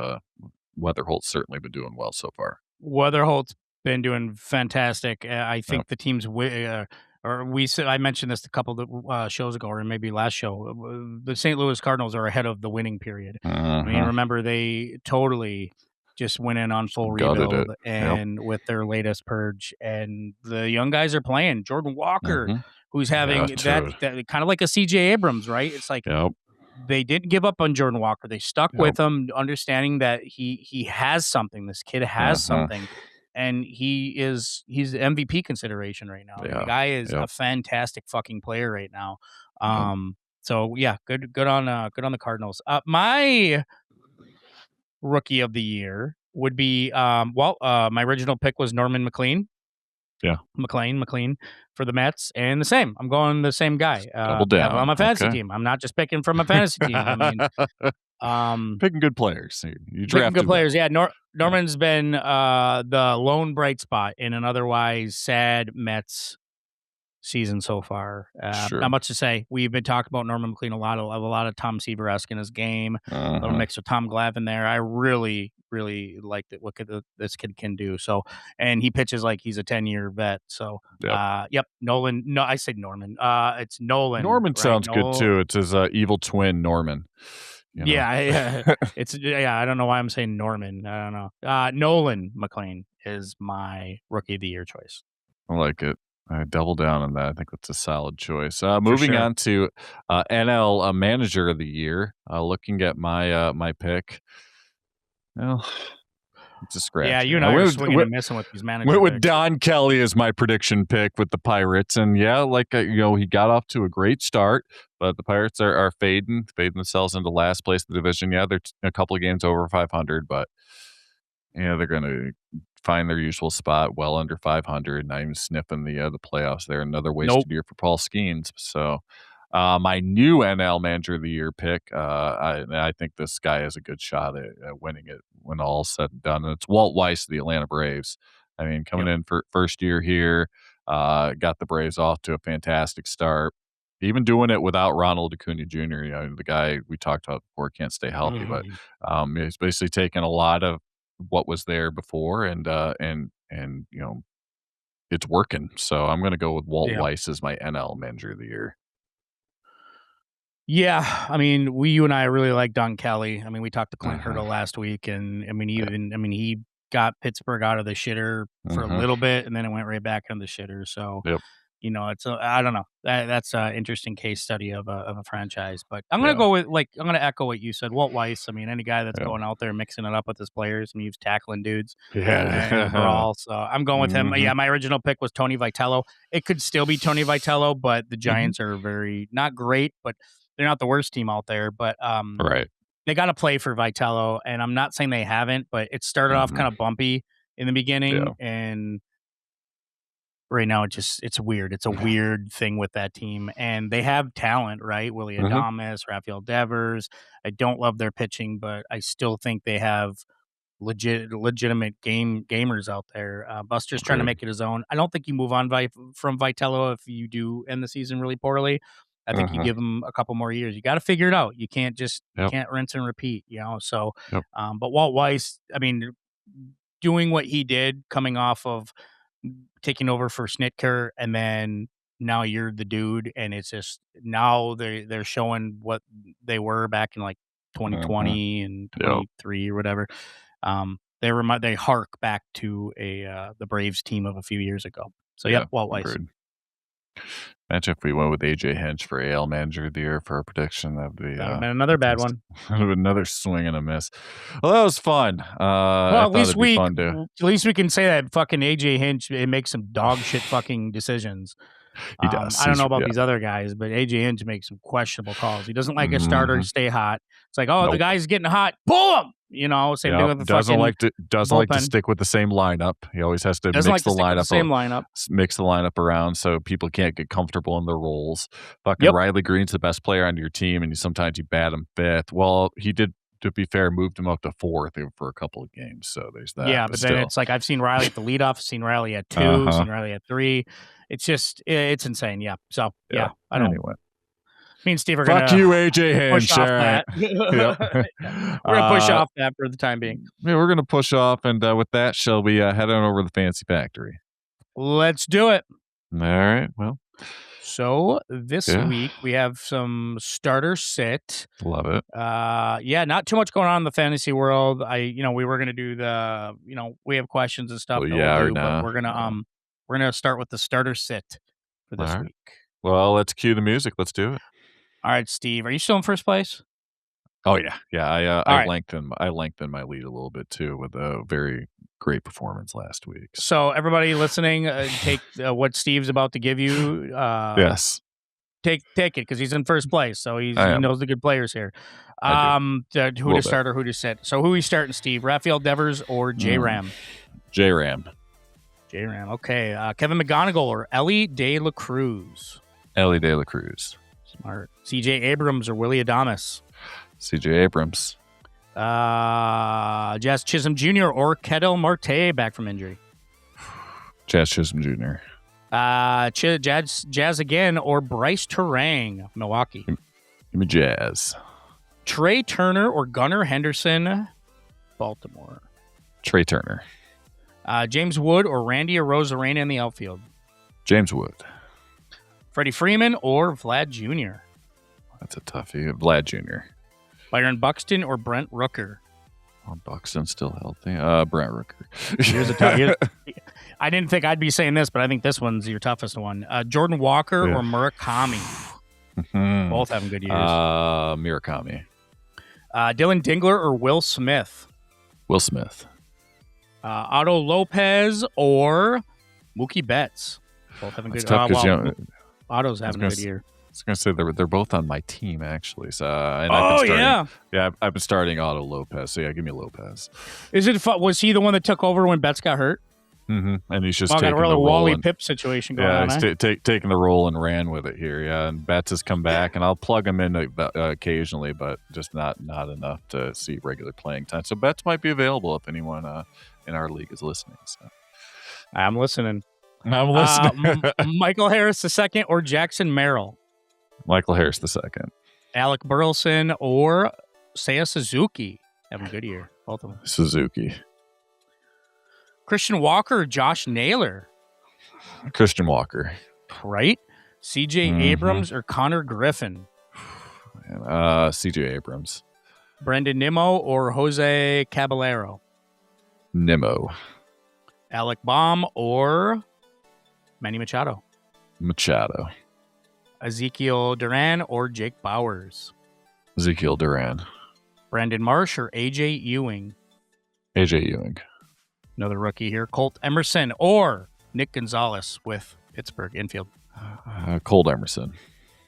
Weatherholt's certainly been doing well so far. Weatherholt's been doing fantastic. I think the team's I mentioned this a couple of shows ago, or maybe last show. The St. Louis Cardinals are ahead of the winning period. I mean, remember they totally just went in on full rebuild and with their latest purge, and the young guys are playing. Jordan Walker, who's having that kind of like a CJ Abrams, right? It's like they didn't give up on Jordan Walker. They stuck with him, understanding that he has something. This kid has something. And he's MVP consideration right now. The guy is a fantastic fucking player right now. So yeah, good on the Cardinals. My Rookie of the Year would be my original pick was Norman McLean. Yeah, McLean for the Mets, and the same. I'm going the same guy. Double down on my fantasy team. I'm not just picking from a fantasy team. I mean, picking good players. You picking good players. Yeah, Norman's been the lone bright spot in an otherwise sad Mets season so far. Not much to say. We've been talking about Norman McLean a lot of Tom Seaver-esque in his game. A little mix of Tom Glavine there. I really, really like what this kid can do. So, and he pitches like he's a 10-year vet. So, Nolan. No, I said Norman. It's Nolan. Norman sounds good too. It's his evil twin, Norman. Yeah, I don't know why I'm saying Norman. I don't know. Nolan McLean is my Rookie of the Year choice. I like it. I double down on that. I think that's a solid choice. Moving on to NL Manager of the Year. Looking at my pick. Well, it's a scratch. Yeah, you and I are swinging and missing with these managers. Went with Don Kelly as my prediction pick with the Pirates, and he got off to a great start, but the Pirates are fading themselves into last place in the division. Yeah, they're a couple of games over 500, but they're going to find their usual spot, well under 500, not even sniffing the playoffs there. Another wasted year for Paul Skenes. So my new NL Manager of the Year pick, I think this guy has a good shot at winning it when all's said and done. And it's Walt Weiss of the Atlanta Braves. I mean, coming in for first year here, got the Braves off to a fantastic start. Even doing it without Ronald Acuna Jr., the guy we talked about before can't stay healthy, but he's basically taken a lot of what was there before and it's working. So I'm going to go with Walt Weiss as my NL Manager of the Year. Yeah, I mean, you and I really like Don Kelly. I mean, we talked to Clint Hurdle last week, and he got Pittsburgh out of the shitter for a little bit, and then it went right back into the shitter. So, it's I don't know. That's an interesting case study of a franchise. But I'm gonna go with I'm gonna echo what you said. Walt Weiss. I mean, any guy that's going out there mixing it up with his players, and he's tackling dudes. Overall, so I'm going with him. Yeah, my original pick was Tony Vitello. It could still be Tony Vitello, but the Giants are very not great, but they're not the worst team out there. But they got to play for Vitello, and I'm not saying they haven't, but it started off kind of bumpy in the beginning, and right now it's weird. It's a weird thing with that team, and they have talent, right? Willie Adames, Rafael Devers. I don't love their pitching, but I still think they have legitimate gamers out there. Buster's trying to make it his own. I don't think you move on from Vitello if you do end the season really poorly. I think you give him a couple more years. You got to figure it out. You can't just you can't rinse and repeat, So, but Walt Weiss, I mean, doing what he did, coming off of taking over for Snitker, and then now you're the dude, and it's just now they're showing what they were back in like 2020 and 23 or whatever. They hark back to the Braves team of a few years ago. So Walt Weiss. Agreed. Imagine if we went with AJ Hinch for AL Manager of the Year for a prediction. That would be another bad one. Another swing and a miss. Well, that was fun. At least we can say that fucking AJ Hinch makes some dog shit fucking decisions. He does. I don't know about these other guys, but AJ Hinch makes some questionable calls. He doesn't like a starter to stay hot. It's like, the guy's getting hot, pull him. Same thing with the doesn't like to bullpen. stick with the same lineup. He always has to doesn't mix like the lineup, same lineup. Mix the lineup around so people can't get comfortable in their roles. Fucking Riley Green's the best player on your team, and sometimes you bat him fifth. Well, he did. To be fair, moved him up to fourth for a couple of games, so there's that. Yeah, but then it's like I've seen Riley at the leadoff, I've seen Riley at 2, seen Riley at 3. It's just it's insane. Yeah. So I don't. Anyway, me and Steve are gonna fuck you, AJ Hinch. Push off that. We're gonna push off that for the time being. Yeah, we're gonna push off, and with that, shall we head on over to the Fantasy Factory? Let's do it. All right. Well. So this week we have some starter sit. Love it. Not too much going on in the fantasy world. We were gonna do the, we have questions and stuff. But we're gonna start with the starter sit for this week. Well, let's cue the music. Let's do it. All right, Steve, are you still in first place? Oh yeah. I lengthened my lead a little bit too with a very great performance last week. So everybody listening, take what Steve's about to give you. Yes. Take it because he's in first place, so he knows the good players here. Who to start or who to sit. So who are you starting, Steve? Rafael Devers or J-Ram? J-Ram. Okay. Kevin McGonigal or Ellie De La Cruz? Ellie De La Cruz. Smart. C.J. Abrams or Willie Adames? C.J. Abrams. Jazz Chisholm Jr. or Ketel Marte back from injury? Jazz Chisholm Jr. Jazz again or Bryce Terang, Milwaukee? Give me Jazz. Trey Turner or Gunnar Henderson, Baltimore? Trey Turner. James Wood or Randy Arozarena in the outfield? James Wood. Freddie Freeman or Vlad Jr.? That's a toughie. Vlad Jr. Byron Buxton or Brent Rooker? Buxton's still healthy. Brent Rooker. Here's a tough. I didn't think I'd be saying this, but I think this one's your toughest one. Jordan Walker or Murakami? Both having good years. Murakami. Dylan Dingler or Will Smith? Will Smith. Otto Lopez or Mookie Betts? Both having good. Otto's having a good year. I was going to say they're both on my team, actually. So, Yeah, I've been starting Otto Lopez. So, give me Lopez. Was he the one that took over when Betts got hurt? Mm-hmm. And he's just taking got a really the role. Wally Pipp situation going on. Yeah, he's taking the role and ran with it here. Yeah, and Betts has come back, and I'll plug him in occasionally, but just not enough to see regular playing time. So, Betts might be available if anyone in our league is listening. So. I'm listening. Michael Harris II or Jackson Merrill? Michael Harris II. Alec Burleson or Seiya Suzuki? Having a good year. Both of them. Suzuki. Christian Walker or Josh Naylor? Christian Walker. Right? CJ Abrams or Connor Griffin? CJ Abrams. Brendan Nimmo or Jose Caballero? Nimmo. Alec Baum or Manny Machado? Machado. Ezekiel Duran or Jake Bowers? Ezekiel Duran. Brandon Marsh or AJ Ewing? AJ Ewing. Another rookie here. Colt Emerson or Nick Gonzalez with Pittsburgh infield? Colt Emerson.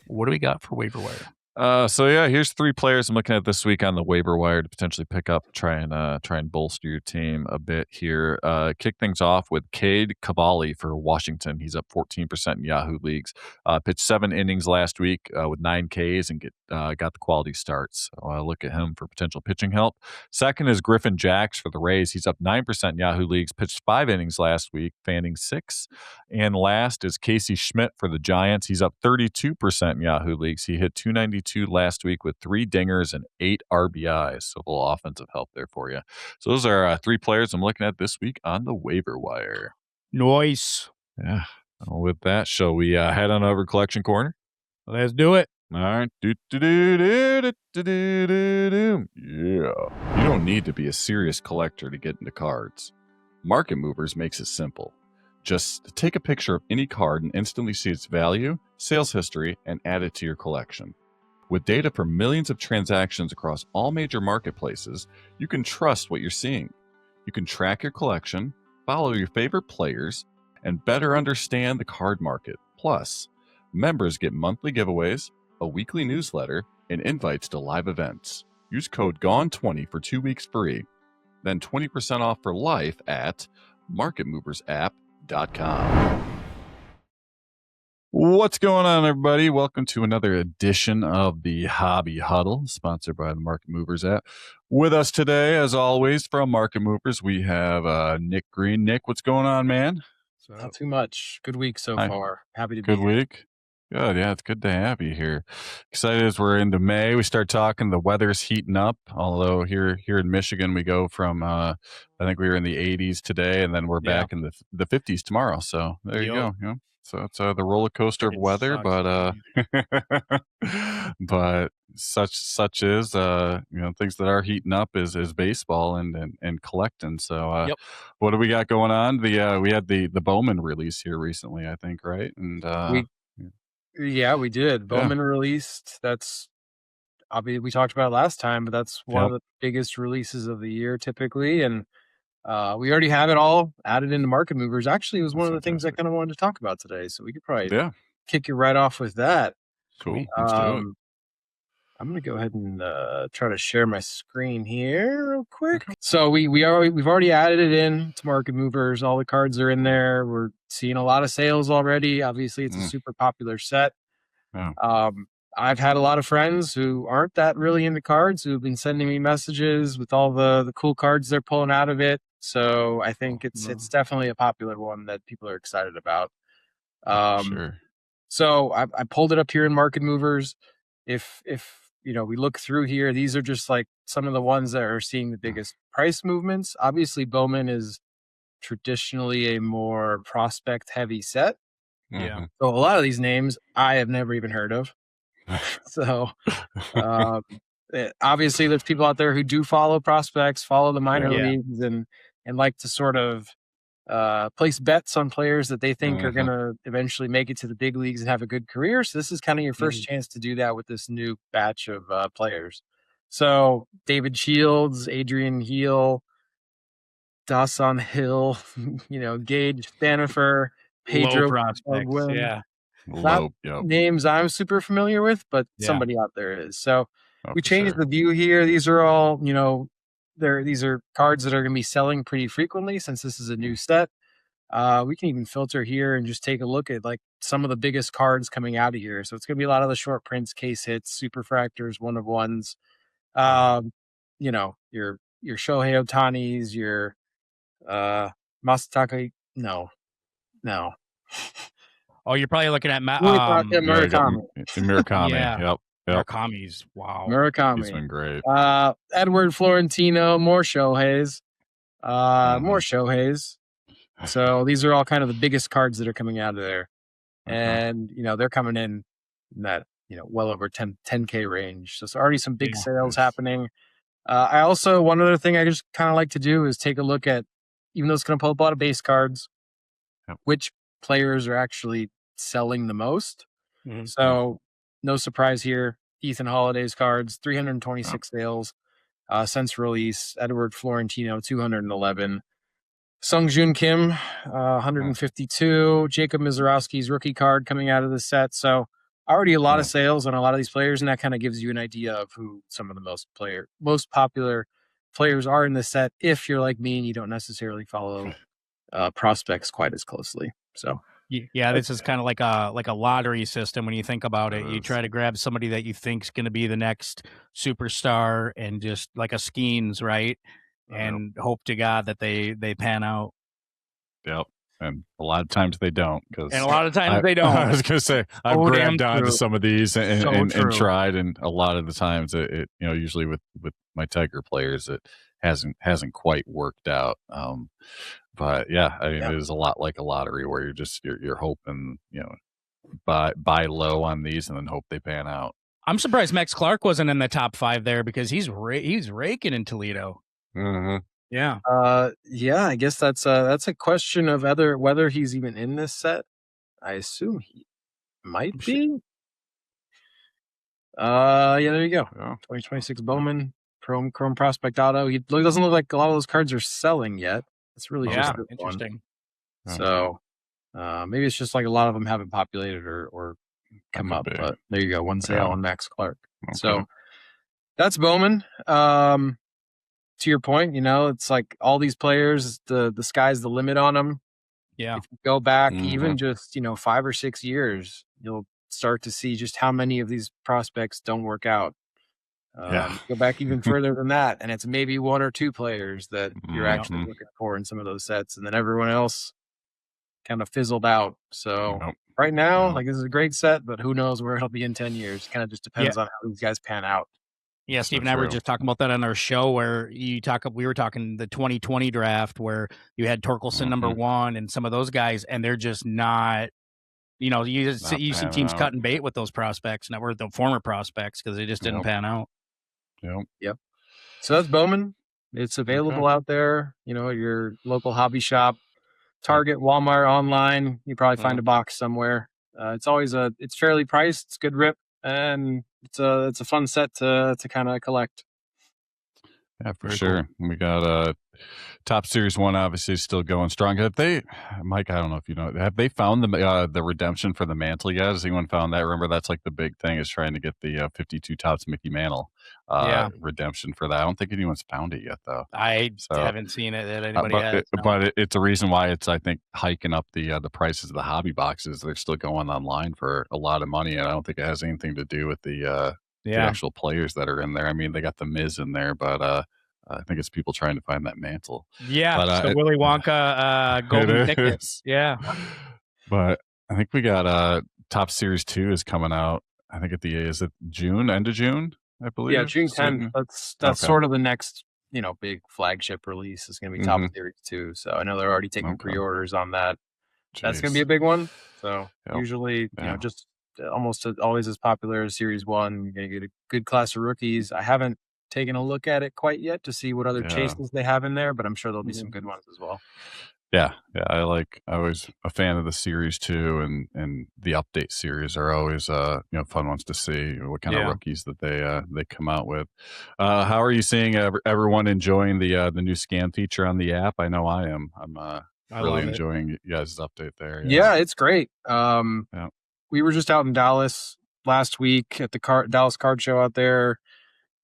What do we got for waiver wire? Here's 3 players I'm looking at this week on the waiver wire to potentially pick up, try and bolster your team a bit here. Kick things off with Cade Cavalli for Washington. He's up 14% in Yahoo leagues. Pitched 7 innings last week with 9 Ks and got the quality starts. So I look at him for potential pitching help. Second is Griffin Jacks for the Rays. He's up 9% in Yahoo leagues. Pitched 5 innings last week, fanning 6. And last is Casey Schmidt for the Giants. He's up 32% in Yahoo leagues. He hit 292 last week with 3 dingers and 8 RBIs. So a little offensive help there for you. So those are 3 players I'm looking at this week on the waiver wire. Nice. Yeah. Well, with that, shall we head on over Collection Corner? Let's do it. All right. Yeah. You don't need to be a serious collector to get into cards. Market Movers makes it simple. Just take a picture of any card and instantly see its value, sales history, and add it to your collection. With data from millions of transactions across all major marketplaces, you can trust what you're seeing. You can track your collection, follow your favorite players, and better understand the card market, Plus, members get monthly giveaways, a weekly newsletter, and invites to live events. Use code GONE20 for 2 weeks free. Then 20% off for life at marketmoversapp.com. What's going on, everybody? Welcome to another edition of the Hobby Huddle, sponsored by the Market Movers app. With us today, as always, from Market Movers, we have Nick Green. Nick, what's going on, man? Not too much. Good week so far. Happy to be Good week. Good. Yeah, it's good to have you here. Excited as we're into May. We start talking. The weather's heating up. Although here in Michigan, we go from I think we were in the 80s today, and then we're back in the 50s tomorrow. So there you go. Yeah. So it's the roller coaster of weather, but but such is things that are heating up is baseball and collecting. So what do we got going on? We had the Bowman release here recently, I think, right? And we did. Bowman released. That's obviously we talked about it last time, but that's one of the biggest releases of the year typically, and we already have it all added into Market Movers. Actually, it was one of the things I kind of wanted to talk about today, so we could probably kick you right off with that. Cool. Let's do it. I'm going to go ahead and try to share my screen here real quick. So we've already added it in to Market Movers. All the cards are in there. We're seeing a lot of sales already. Obviously, it's a super popular set. Yeah. I've had a lot of friends who aren't that really into cards who've been sending me messages with all the cool cards they're pulling out of it. So I think it's definitely a popular one that people are excited about. Sure. So I pulled it up here in Market Movers. If we look through here, these are just like some of the ones that are seeing the biggest price movements. Obviously, Bowman is traditionally a more prospect heavy set. Yeah. So a lot of these names I have never even heard of. So obviously there's people out there who do follow prospects, follow the minor leagues, and like to sort of place bets on players that they think are going to eventually make it to the big leagues and have a good career. So this is kind of your first chance to do that with this new batch of players. So David Shields, Adrian Heel, Dawson Hill, Gage Stanifer, Pedro prospects. Not names I'm super familiar with, but somebody out there is. So we changed the view here. These are all, these are cards that are going to be selling pretty frequently since this is a new set. We can even filter here and just take a look at like some of the biggest cards coming out of here. So it's going to be a lot of the short prints, case hits, super fractors, 1-of-1s. Your Shohei Ohtani's, your Masataka. No. Oh, you're probably looking at Murakami. Murakami. Yep. Murakami's Murakami. He's been great. Edward Florentino, more Shoheis. More Shoheis. So these are all kind of the biggest cards that are coming out of there. And, they're coming in that, well over 10K range. So it's already some big sales happening. I also, one other thing I just kind of like to do is take a look at, even though it's going to pull up a lot of base cards, which players are actually selling the most. So no surprise here. Ethan Holiday's cards, 326 sales since release. Edward Florentino, 211. Sungjoon Kim, 152. Jacob Misiorowski's rookie card coming out of the set. So already a lot of sales on a lot of these players, and that kind of gives you an idea of who some of the most popular players are in the set. If you're like me and you don't necessarily follow prospects quite as closely. So this is kind of like a lottery system when you think about it. You try to grab somebody that you think's going to be the next superstar, and just like a Skenes, right? And hope to God that they pan out. Yep. And a lot of times they don't. And a lot of times they don't. I was going to say, I've grabbed onto some of these and tried, and a lot of the times it usually with my Tiger players, it hasn't quite worked out. But it is a lot like a lottery where you're hoping, buy low on these and then hope they pan out. I'm surprised Max Clark wasn't in the top 5 there, because he's raking in Toledo. Yeah. I guess that's a question of whether he's even in this set. I assume he might be. There you go. 2026 Bowman Chrome Prospect Auto. He doesn't look like a lot of those cards are selling yet. It's really just interesting. So Maybe it's just like a lot of them haven't populated or come up, but there you go. One sale on Max Clark. Okay. So that's Bowman. To your point, it's like all these players, the sky's the limit on them. Yeah. If you go back even just, 5 or 6 years, you'll start to see just how many of these prospects don't work out. Go back even further than that, and it's maybe 1 or 2 players that you're actually looking for in some of those sets, and then everyone else kind of fizzled out. So right now, like, this is a great set, but who knows where it'll be in 10 years. Kind of just depends on how these guys pan out. Yeah, Steve and I were just talking about that on our show where we were talking the 2020 draft where you had Torkelson number 1 and some of those guys, and they're just not, you see teams cutting bait with those prospects, not the former prospects, because they just didn't pan out. Yep. So that's Bowman. It's available out there, at your local hobby shop, Target, Walmart, online. You probably find a box somewhere. It's fairly priced. It's good rip, and it's a fun set to kind of collect. Yeah, for sure. Cool. We got Top Series 1 obviously still going strong. Mike, I don't know if you know, have they found the redemption for the mantle yet? Has anyone found that? Remember, that's like the big thing is trying to get the 52 Topps Mickey Mantle redemption for that. I don't think anyone's found it yet, though. I haven't seen it that anybody has. No. But it's a reason why it's, I think, hiking up the prices of the hobby boxes. They're still going online for a lot of money, and I don't think it has anything to do with the actual players that are in there. I mean, they got the Miz in there, but I think it's people trying to find that mantle. Yeah, but, the Willy Wonka golden tickets. Yeah. But I think we got Top Series 2 is coming out. I think is it June, end of June, I believe? Yeah, June 10th. That's sort of the next, big flagship release is going to be Top Series 2. So I know they're already taking pre-orders on that. Jeez. That's going to be a big one. So usually, just almost always as popular as Series 1. You're going to get a good class of rookies. I haven't taken a look at it quite yet to see what other chases they have in there, but I'm sure there'll be some good ones as well. Yeah. I was a fan of the Series 2 and the update series are always fun ones to see what kind of rookies that they come out with. How are you seeing everyone enjoying the new scan feature on the app? I know I am. I'm really enjoying you guys' update there. Yeah, it's great. We were just out in Dallas last week at the Dallas Card Show out there,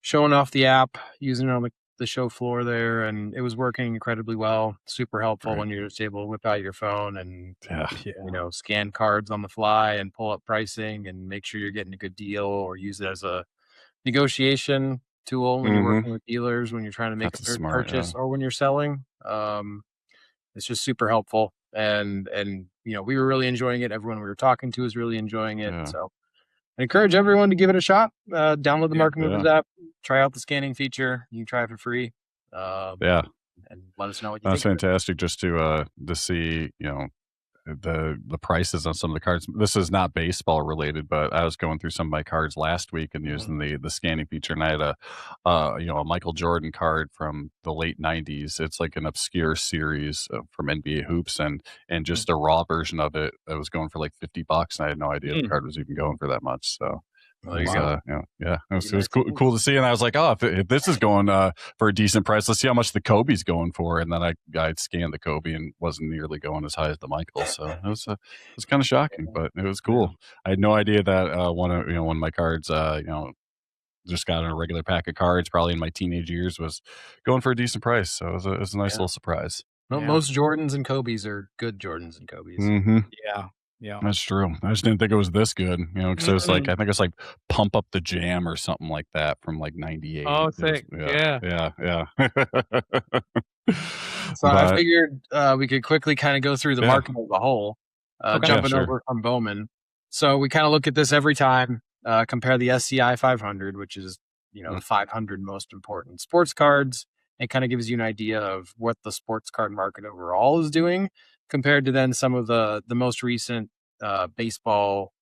showing off the app, using it on the show floor there, and it was working incredibly well. Super helpful when you're just able to whip out your phone and scan cards on the fly and pull up pricing and make sure you're getting a good deal, or use it as a negotiation tool when you're working with dealers, when you're trying to make a purchase or when you're selling. It's just super helpful, and we were really enjoying it. Everyone we were talking to was really enjoying it. So I encourage everyone to give it a shot. Download the Market Movers app, try out the scanning feature. You can try it for free. And let us know what you think. That's fantastic, just to see, the prices on some of the cards. This is not baseball related, but I was going through some of my cards last week and using the scanning feature, and I had a Michael Jordan card from the late 90s. It's like an obscure series from NBA hoops, and just a raw version of it. I was going for like $50, and I had no idea the card was even going for that much. So it was cool to see, and I was like, if this is going for a decent price, let's see how much the Kobe's going for. And then I scanned the Kobe and wasn't nearly going as high as the Michael, so it was kind of shocking, but it was cool. I had no idea that one of my cards just got in a regular pack of cards probably in my teenage years was going for a decent price, so it was a nice little surprise. Well, most Jordans and Kobe's are good Jordans and Kobe's. Yeah, that's true. I just didn't think it was this good, because it was like, I think it's like Pump Up the Jam or something like that from like 98. Oh, sick. Yeah. So I figured we could quickly kind of go through the market as a whole, jumping over from Bowman. So we kind of look at this every time, compare the SCI 500, which is, the 500 most important sports cards. It kind of gives you an idea of what the sports card market overall is doing, compared to then some of the most recent baseball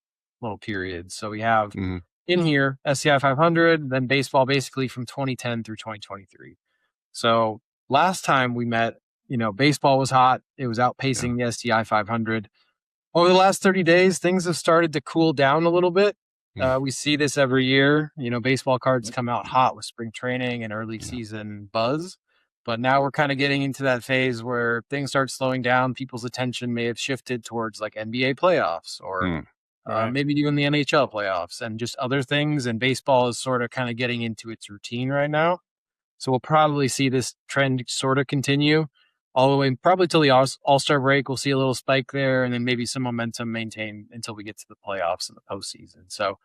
little periods. So we have in here SCI 500, then baseball basically from 2010 through 2023. So last time we met, baseball was hot. It was outpacing the SCI 500. Over the last 30 days, things have started to cool down a little bit. We see this every year. Baseball cards come out hot with spring training and early season buzz. But now we're kind of getting into that phase where things start slowing down. People's attention may have shifted towards like NBA playoffs or maybe even the NHL playoffs and just other things. And baseball is sort of kind of getting into its routine right now. So we'll probably see this trend sort of continue all the way probably till the All-Star break. We'll see a little spike there and then maybe some momentum maintained until we get to the playoffs and the postseason. So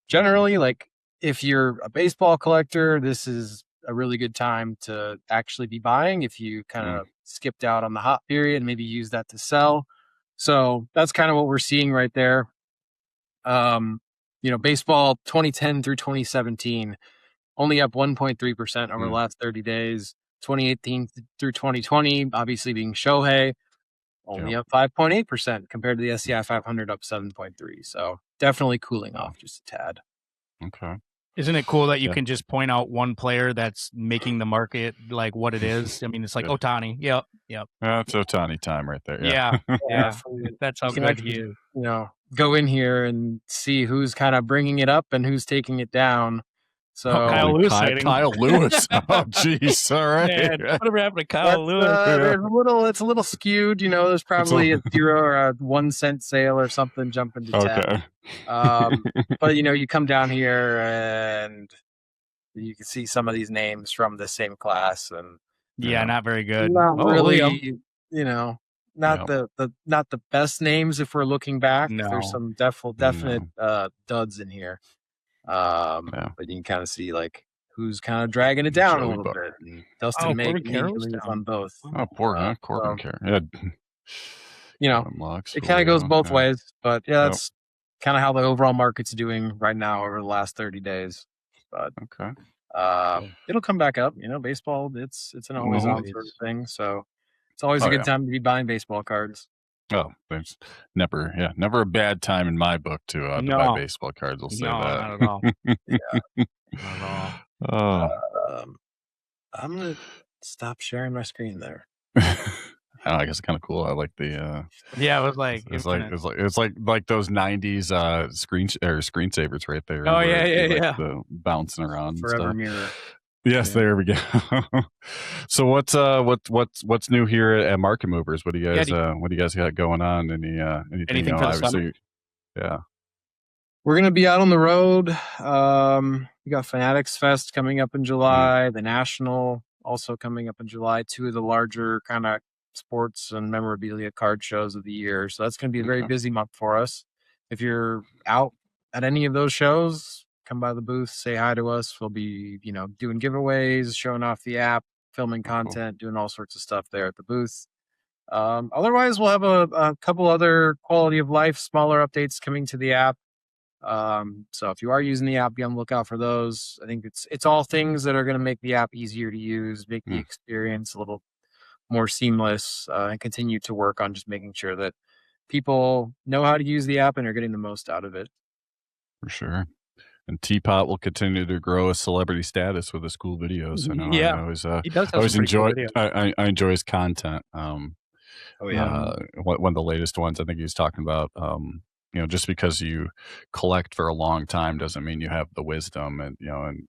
generally, like if you're a baseball collector, this is a really good time to actually be buying if you kind of skipped out on the hot period and maybe use that to sell. So that's kind of what we're seeing right there. Baseball 2010 through 2017, only up 1.3% over the last 30 days. 2018 through 2020, obviously being Shohei, only up 5.8% compared to the SCI 500 up 7.3. So definitely cooling off just a tad. Okay. Isn't it cool that you can just point out one player that's making the market like what it is? I mean, it's like Ohtani. Yep. That's Ohtani time right there. Yeah. That's how good he is. Go in here and see who's kind of bringing it up and who's taking it down. So Kyle Lewis. Kyle Lewis. Oh, jeez. All right. Man, whatever happened to Kyle Lewis? It's a little skewed. There's probably a 0 or a 1 cent sale or something jumping to 10. But you come down here and you can see some of these names from the same class, and not very good. Not really. Not the best names if we're looking back. No. There's some definite duds in here. But you can kind of see like who's kind of dragging it down a little bit. And Dustin May on both. Oh, poor Corbin Carroll. It kind of goes both ways, but that's kind of how the overall market's doing right now over the last 30 days. But it'll come back up. Baseball, it's an always on sort of thing. So it's always a good time to be buying baseball cards. Oh, there's never a bad time in my book to buy baseball cards. We'll say that. Not at all. Not at all. I'm gonna stop sharing my screen there. I guess it's kind of cool. I like the. It was like it's like those '90s screensavers right there. Oh yeah. The bouncing around. Forever mirror. Yes, there we go. So what's new here at Market Movers? What do you guys got going on? Anything for the summer? Yeah. We're gonna be out on the road. We got Fanatics Fest coming up in July, the National also coming up in July, 2 of the larger kind of sports and memorabilia card shows of the year. So that's gonna be a very busy month for us. If you're out at any of those shows, come by the booth, say hi to us. We'll be, doing giveaways, showing off the app, filming content, doing all sorts of stuff there at the booth. Otherwise, we'll have a couple other quality of life, smaller updates coming to the app. So if you are using the app, be on the lookout for those. I think it's all things that are going to make the app easier to use, make the experience a little more seamless, and continue to work on just making sure that people know how to use the app and are getting the most out of it. For sure. And Teapot will continue to grow his celebrity status with his cool videos. I always enjoy. I enjoy his content. One of the latest ones, I think he was talking about. Just because you collect for a long time doesn't mean you have the wisdom, and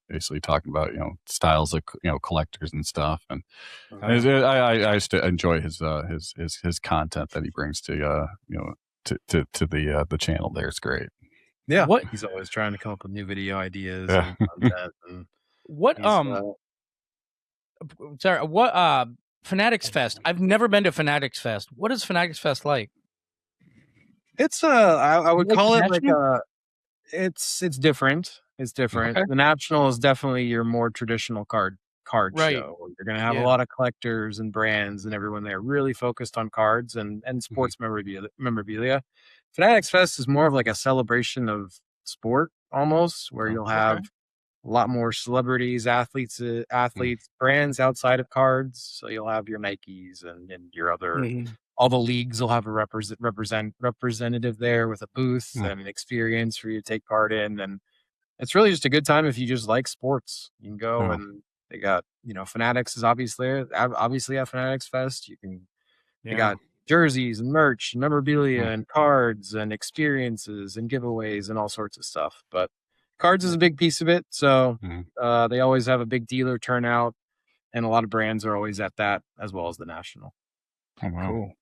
basically talking about styles of collectors and stuff. And I used to enjoy his content that he brings to the channel. There, it's great. Yeah, he's always trying to come up with new video ideas. Yeah. And content and Fanatics Fest? I've never been to Fanatics Fest. What is Fanatics Fest like? It's I would call it like it's different. It's different. Okay. The National is definitely your more traditional card Right. show. You're gonna have a lot of collectors and brands and everyone there really focused on cards and sports memorabilia. Fanatics Fest is more of like a celebration of sport almost, where you'll have a lot more celebrities, athletes, brands outside of cards. So you'll have your Nikes and your other all the leagues will have a representative there with a booth and an experience for you to take part in. And it's really just a good time if you just like sports. You can go and they got, Fanatics is obviously at Fanatics Fest. They got jerseys and merch and memorabilia and cards and experiences and giveaways and all sorts of stuff. But cards is a big piece of it. So they always have a big dealer turnout. and a lot of brands are always at that as well as the national. Oh, wow. Cool.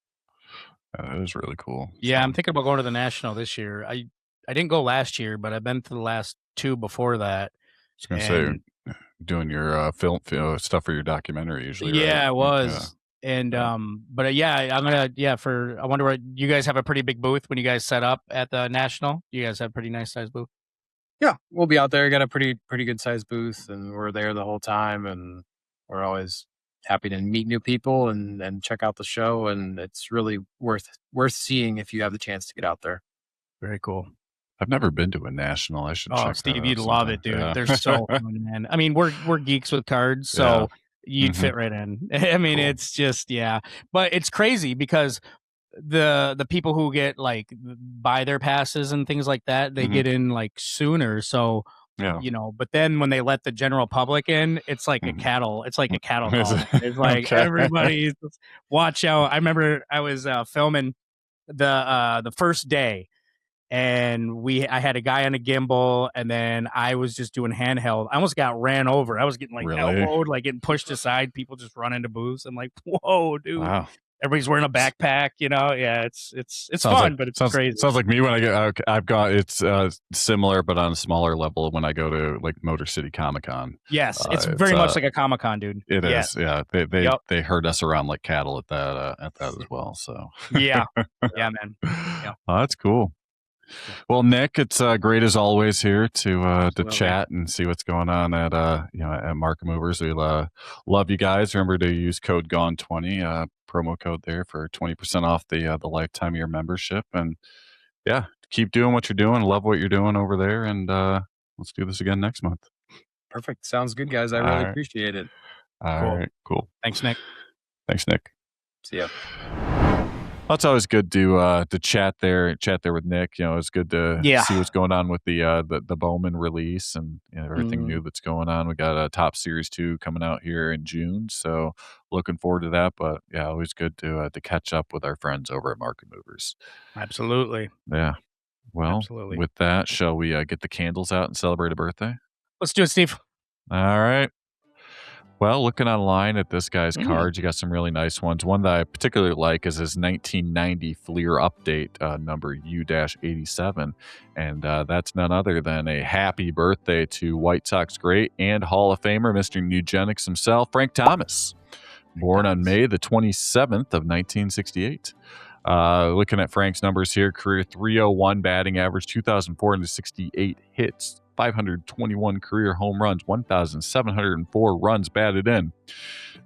That is really cool. Yeah, I'm thinking about going to the national this year. I didn't go last year, but I've been to the last 2 before that. I was going to say, doing your film stuff for your documentary usually, right? Yeah, it was. And but I'm gonna I wonder what you guys have a pretty big booth when you guys set up at the national. You guys have a pretty nice size booth. Yeah, we'll be out there. Got a pretty good sized booth, and we're there the whole time, and we're always happy to meet new people and check out the show. And it's really worth seeing if you have the chance to get out there. Very cool. I've never been to a national. I should check that Steve, out you'd love it, dude. Yeah. They're so fun, man. I mean, we're geeks with cards, so you'd fit right in. I mean, it's just but it's crazy because the people who get like buy their passes and things like that, they get in like sooner. So but then when they let the general public in, it's like a cattle. It's like a cattle call. It's like everybody's watch out. I remember I was filming the first day. And I had a guy on a gimbal, and then I was just doing handheld. I almost got ran over. I was getting elbowed, like getting pushed aside. People just run into booths. I'm like, whoa, dude. Wow. Everybody's wearing a backpack, Yeah, it's fun, but it's crazy. Sounds like me when I've got it's similar, but on a smaller level when I go to like Motor City Comic Con. Yes, it's very much like a Comic Con, dude. It is, yeah. They herd us around like cattle at that as well. So yeah, man. Yeah. Oh, that's cool. Well, Nick, it's great as always here to chat and see what's going on at at Market Movers. We love you guys. Remember to use code GONE20 promo code there for 20% off the lifetime of your membership. And keep doing what you're doing. Love what you're doing over there. And let's do this again next month. Perfect. Sounds good, guys. I really appreciate it. All right, cool. Thanks, Nick. See ya. Well, it's always good to chat there with Nick. It's good to see what's going on with the Bowman release and everything new that's going on. We got a Top Series 2 coming out here in June, so looking forward to that. But always good to catch up with our friends over at Market Movers. Absolutely. Yeah. Well, with that, shall we get the candles out and celebrate a birthday? Let's do it, Steve. All right. Well, looking online at this guy's cards, you got some really nice ones. One that I particularly like is his 1990 Fleer update number U-87. And that's none other than a happy birthday to White Sox great and Hall of Famer, Mr. Nugenics himself, Frank Thomas, born on May the 27th of 1968. Looking at Frank's numbers here, career .301 batting average, 2,468 hits, 521 career home runs, 1,704 runs batted in.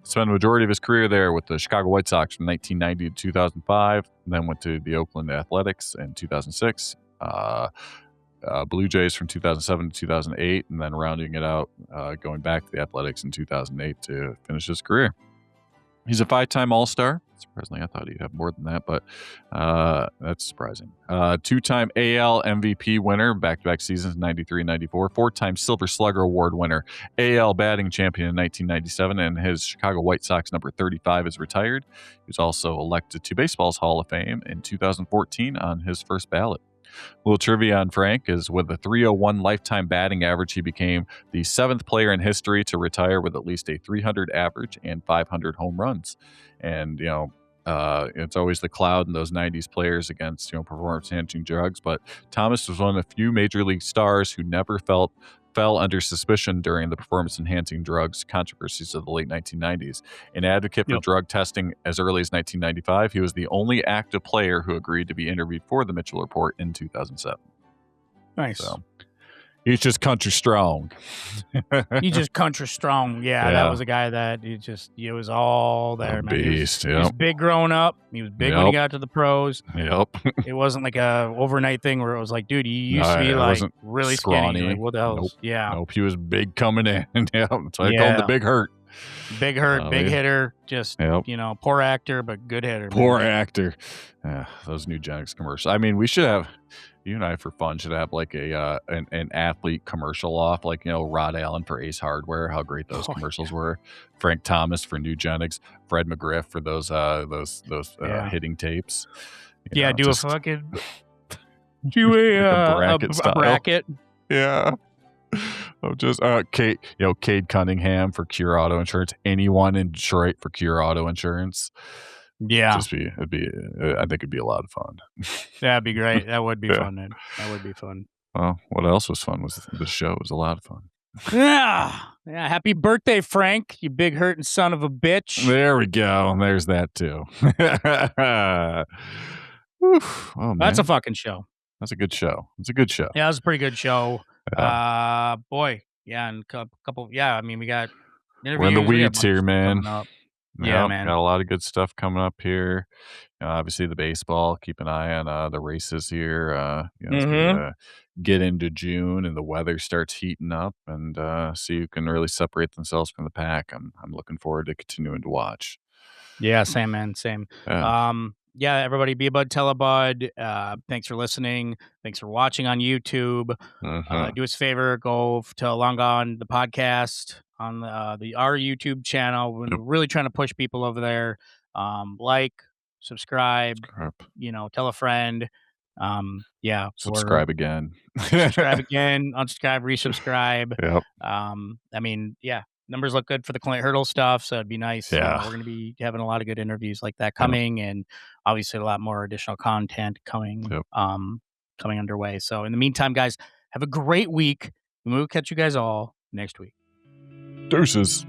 Spent the majority of his career there with the Chicago White Sox from 1990 to 2005, and then went to the Oakland Athletics in 2006, Blue Jays from 2007 to 2008, and then rounding it out, going back to the Athletics in 2008 to finish his career. He's a 5-time All-Star. Surprisingly, I thought he'd have more than that, but that's surprising. 2-time AL MVP winner, back-to-back seasons, 93 and 94. 4-time Silver Slugger Award winner, AL batting champion in 1997, and his Chicago White Sox number 35 is retired. He was also elected to Baseball's Hall of Fame in 2014 on his first ballot. A little trivia on Frank is with a .301 lifetime batting average, he became the 7th player in history to retire with at least a .300 average and 500 home runs. And, it's always the cloud in those 90s players against, performance-enhancing drugs. But Thomas was one of the few major league stars who never fell under suspicion during the performance-enhancing drugs controversies of the late 1990s. An advocate for drug testing as early as 1995, he was the only active player who agreed to be interviewed for the Mitchell Report in 2007. Nice. So, he's just country strong. He's just country strong. Yeah, that was a guy that he was all there, man. Beast. He was big growing up. He was big when he got to the pros. Yep. It wasn't like a overnight thing where it was like, dude, he used to be like really scrawny. skinny. Like, what the hell? Nope. Yeah. Nope. He was big coming in. Yeah. That's why I call him the Big Hurt. Big hurt, big hitter. Just poor actor, but good hitter. Poor actor. Yeah, those Nugenics commercials. I mean, we should have. You and I, for fun, should have like an athlete commercial off, like Rod Allen for Ace Hardware. How great those commercials were. Frank Thomas for Nugenics. Fred McGriff for those hitting tapes. Do a fucking do a bracket. Yeah. Just Cade Cunningham for Cure Auto Insurance. Anyone in Detroit for Cure Auto Insurance. Yeah. I think it'd be a lot of fun. That'd be great. That would be fun, man. That would be fun. Well, what else was fun was the show. It was a lot of fun. Yeah. Happy birthday, Frank, you big hurting son of a bitch. There we go. There's that too. Oof. Oh, man. That's a fucking show. That's a good show. It's a good show. Yeah, it was a pretty good show. Yeah. Boy. Yeah, and a couple. Yeah, I mean, we got interviews. We're in the weeds here, man. Yeah, man. Got a lot of good stuff coming up here. Obviously, the baseball. Keep an eye on the races here. As we get into June and the weather starts heating up, and see who can really separate themselves from the pack. I'm looking forward to continuing to watch. Yeah, same, man. Same. Yeah, everybody, be a bud, tell a bud. Thanks for listening. Thanks for watching on YouTube. Do us a favor, go to Long Gone the podcast on our YouTube channel. We're really trying to push people over there. Like, subscribe. Tell a friend. Subscribe again. Subscribe again. Unsubscribe. Resubscribe. Yep. I mean, yeah. Numbers look good for the Clint Hurdle stuff, so it'd be nice. Yeah. We're going to be having a lot of good interviews like that coming, and obviously a lot more additional content coming underway. So in the meantime, guys, have a great week. We'll catch you guys all next week. Deuces.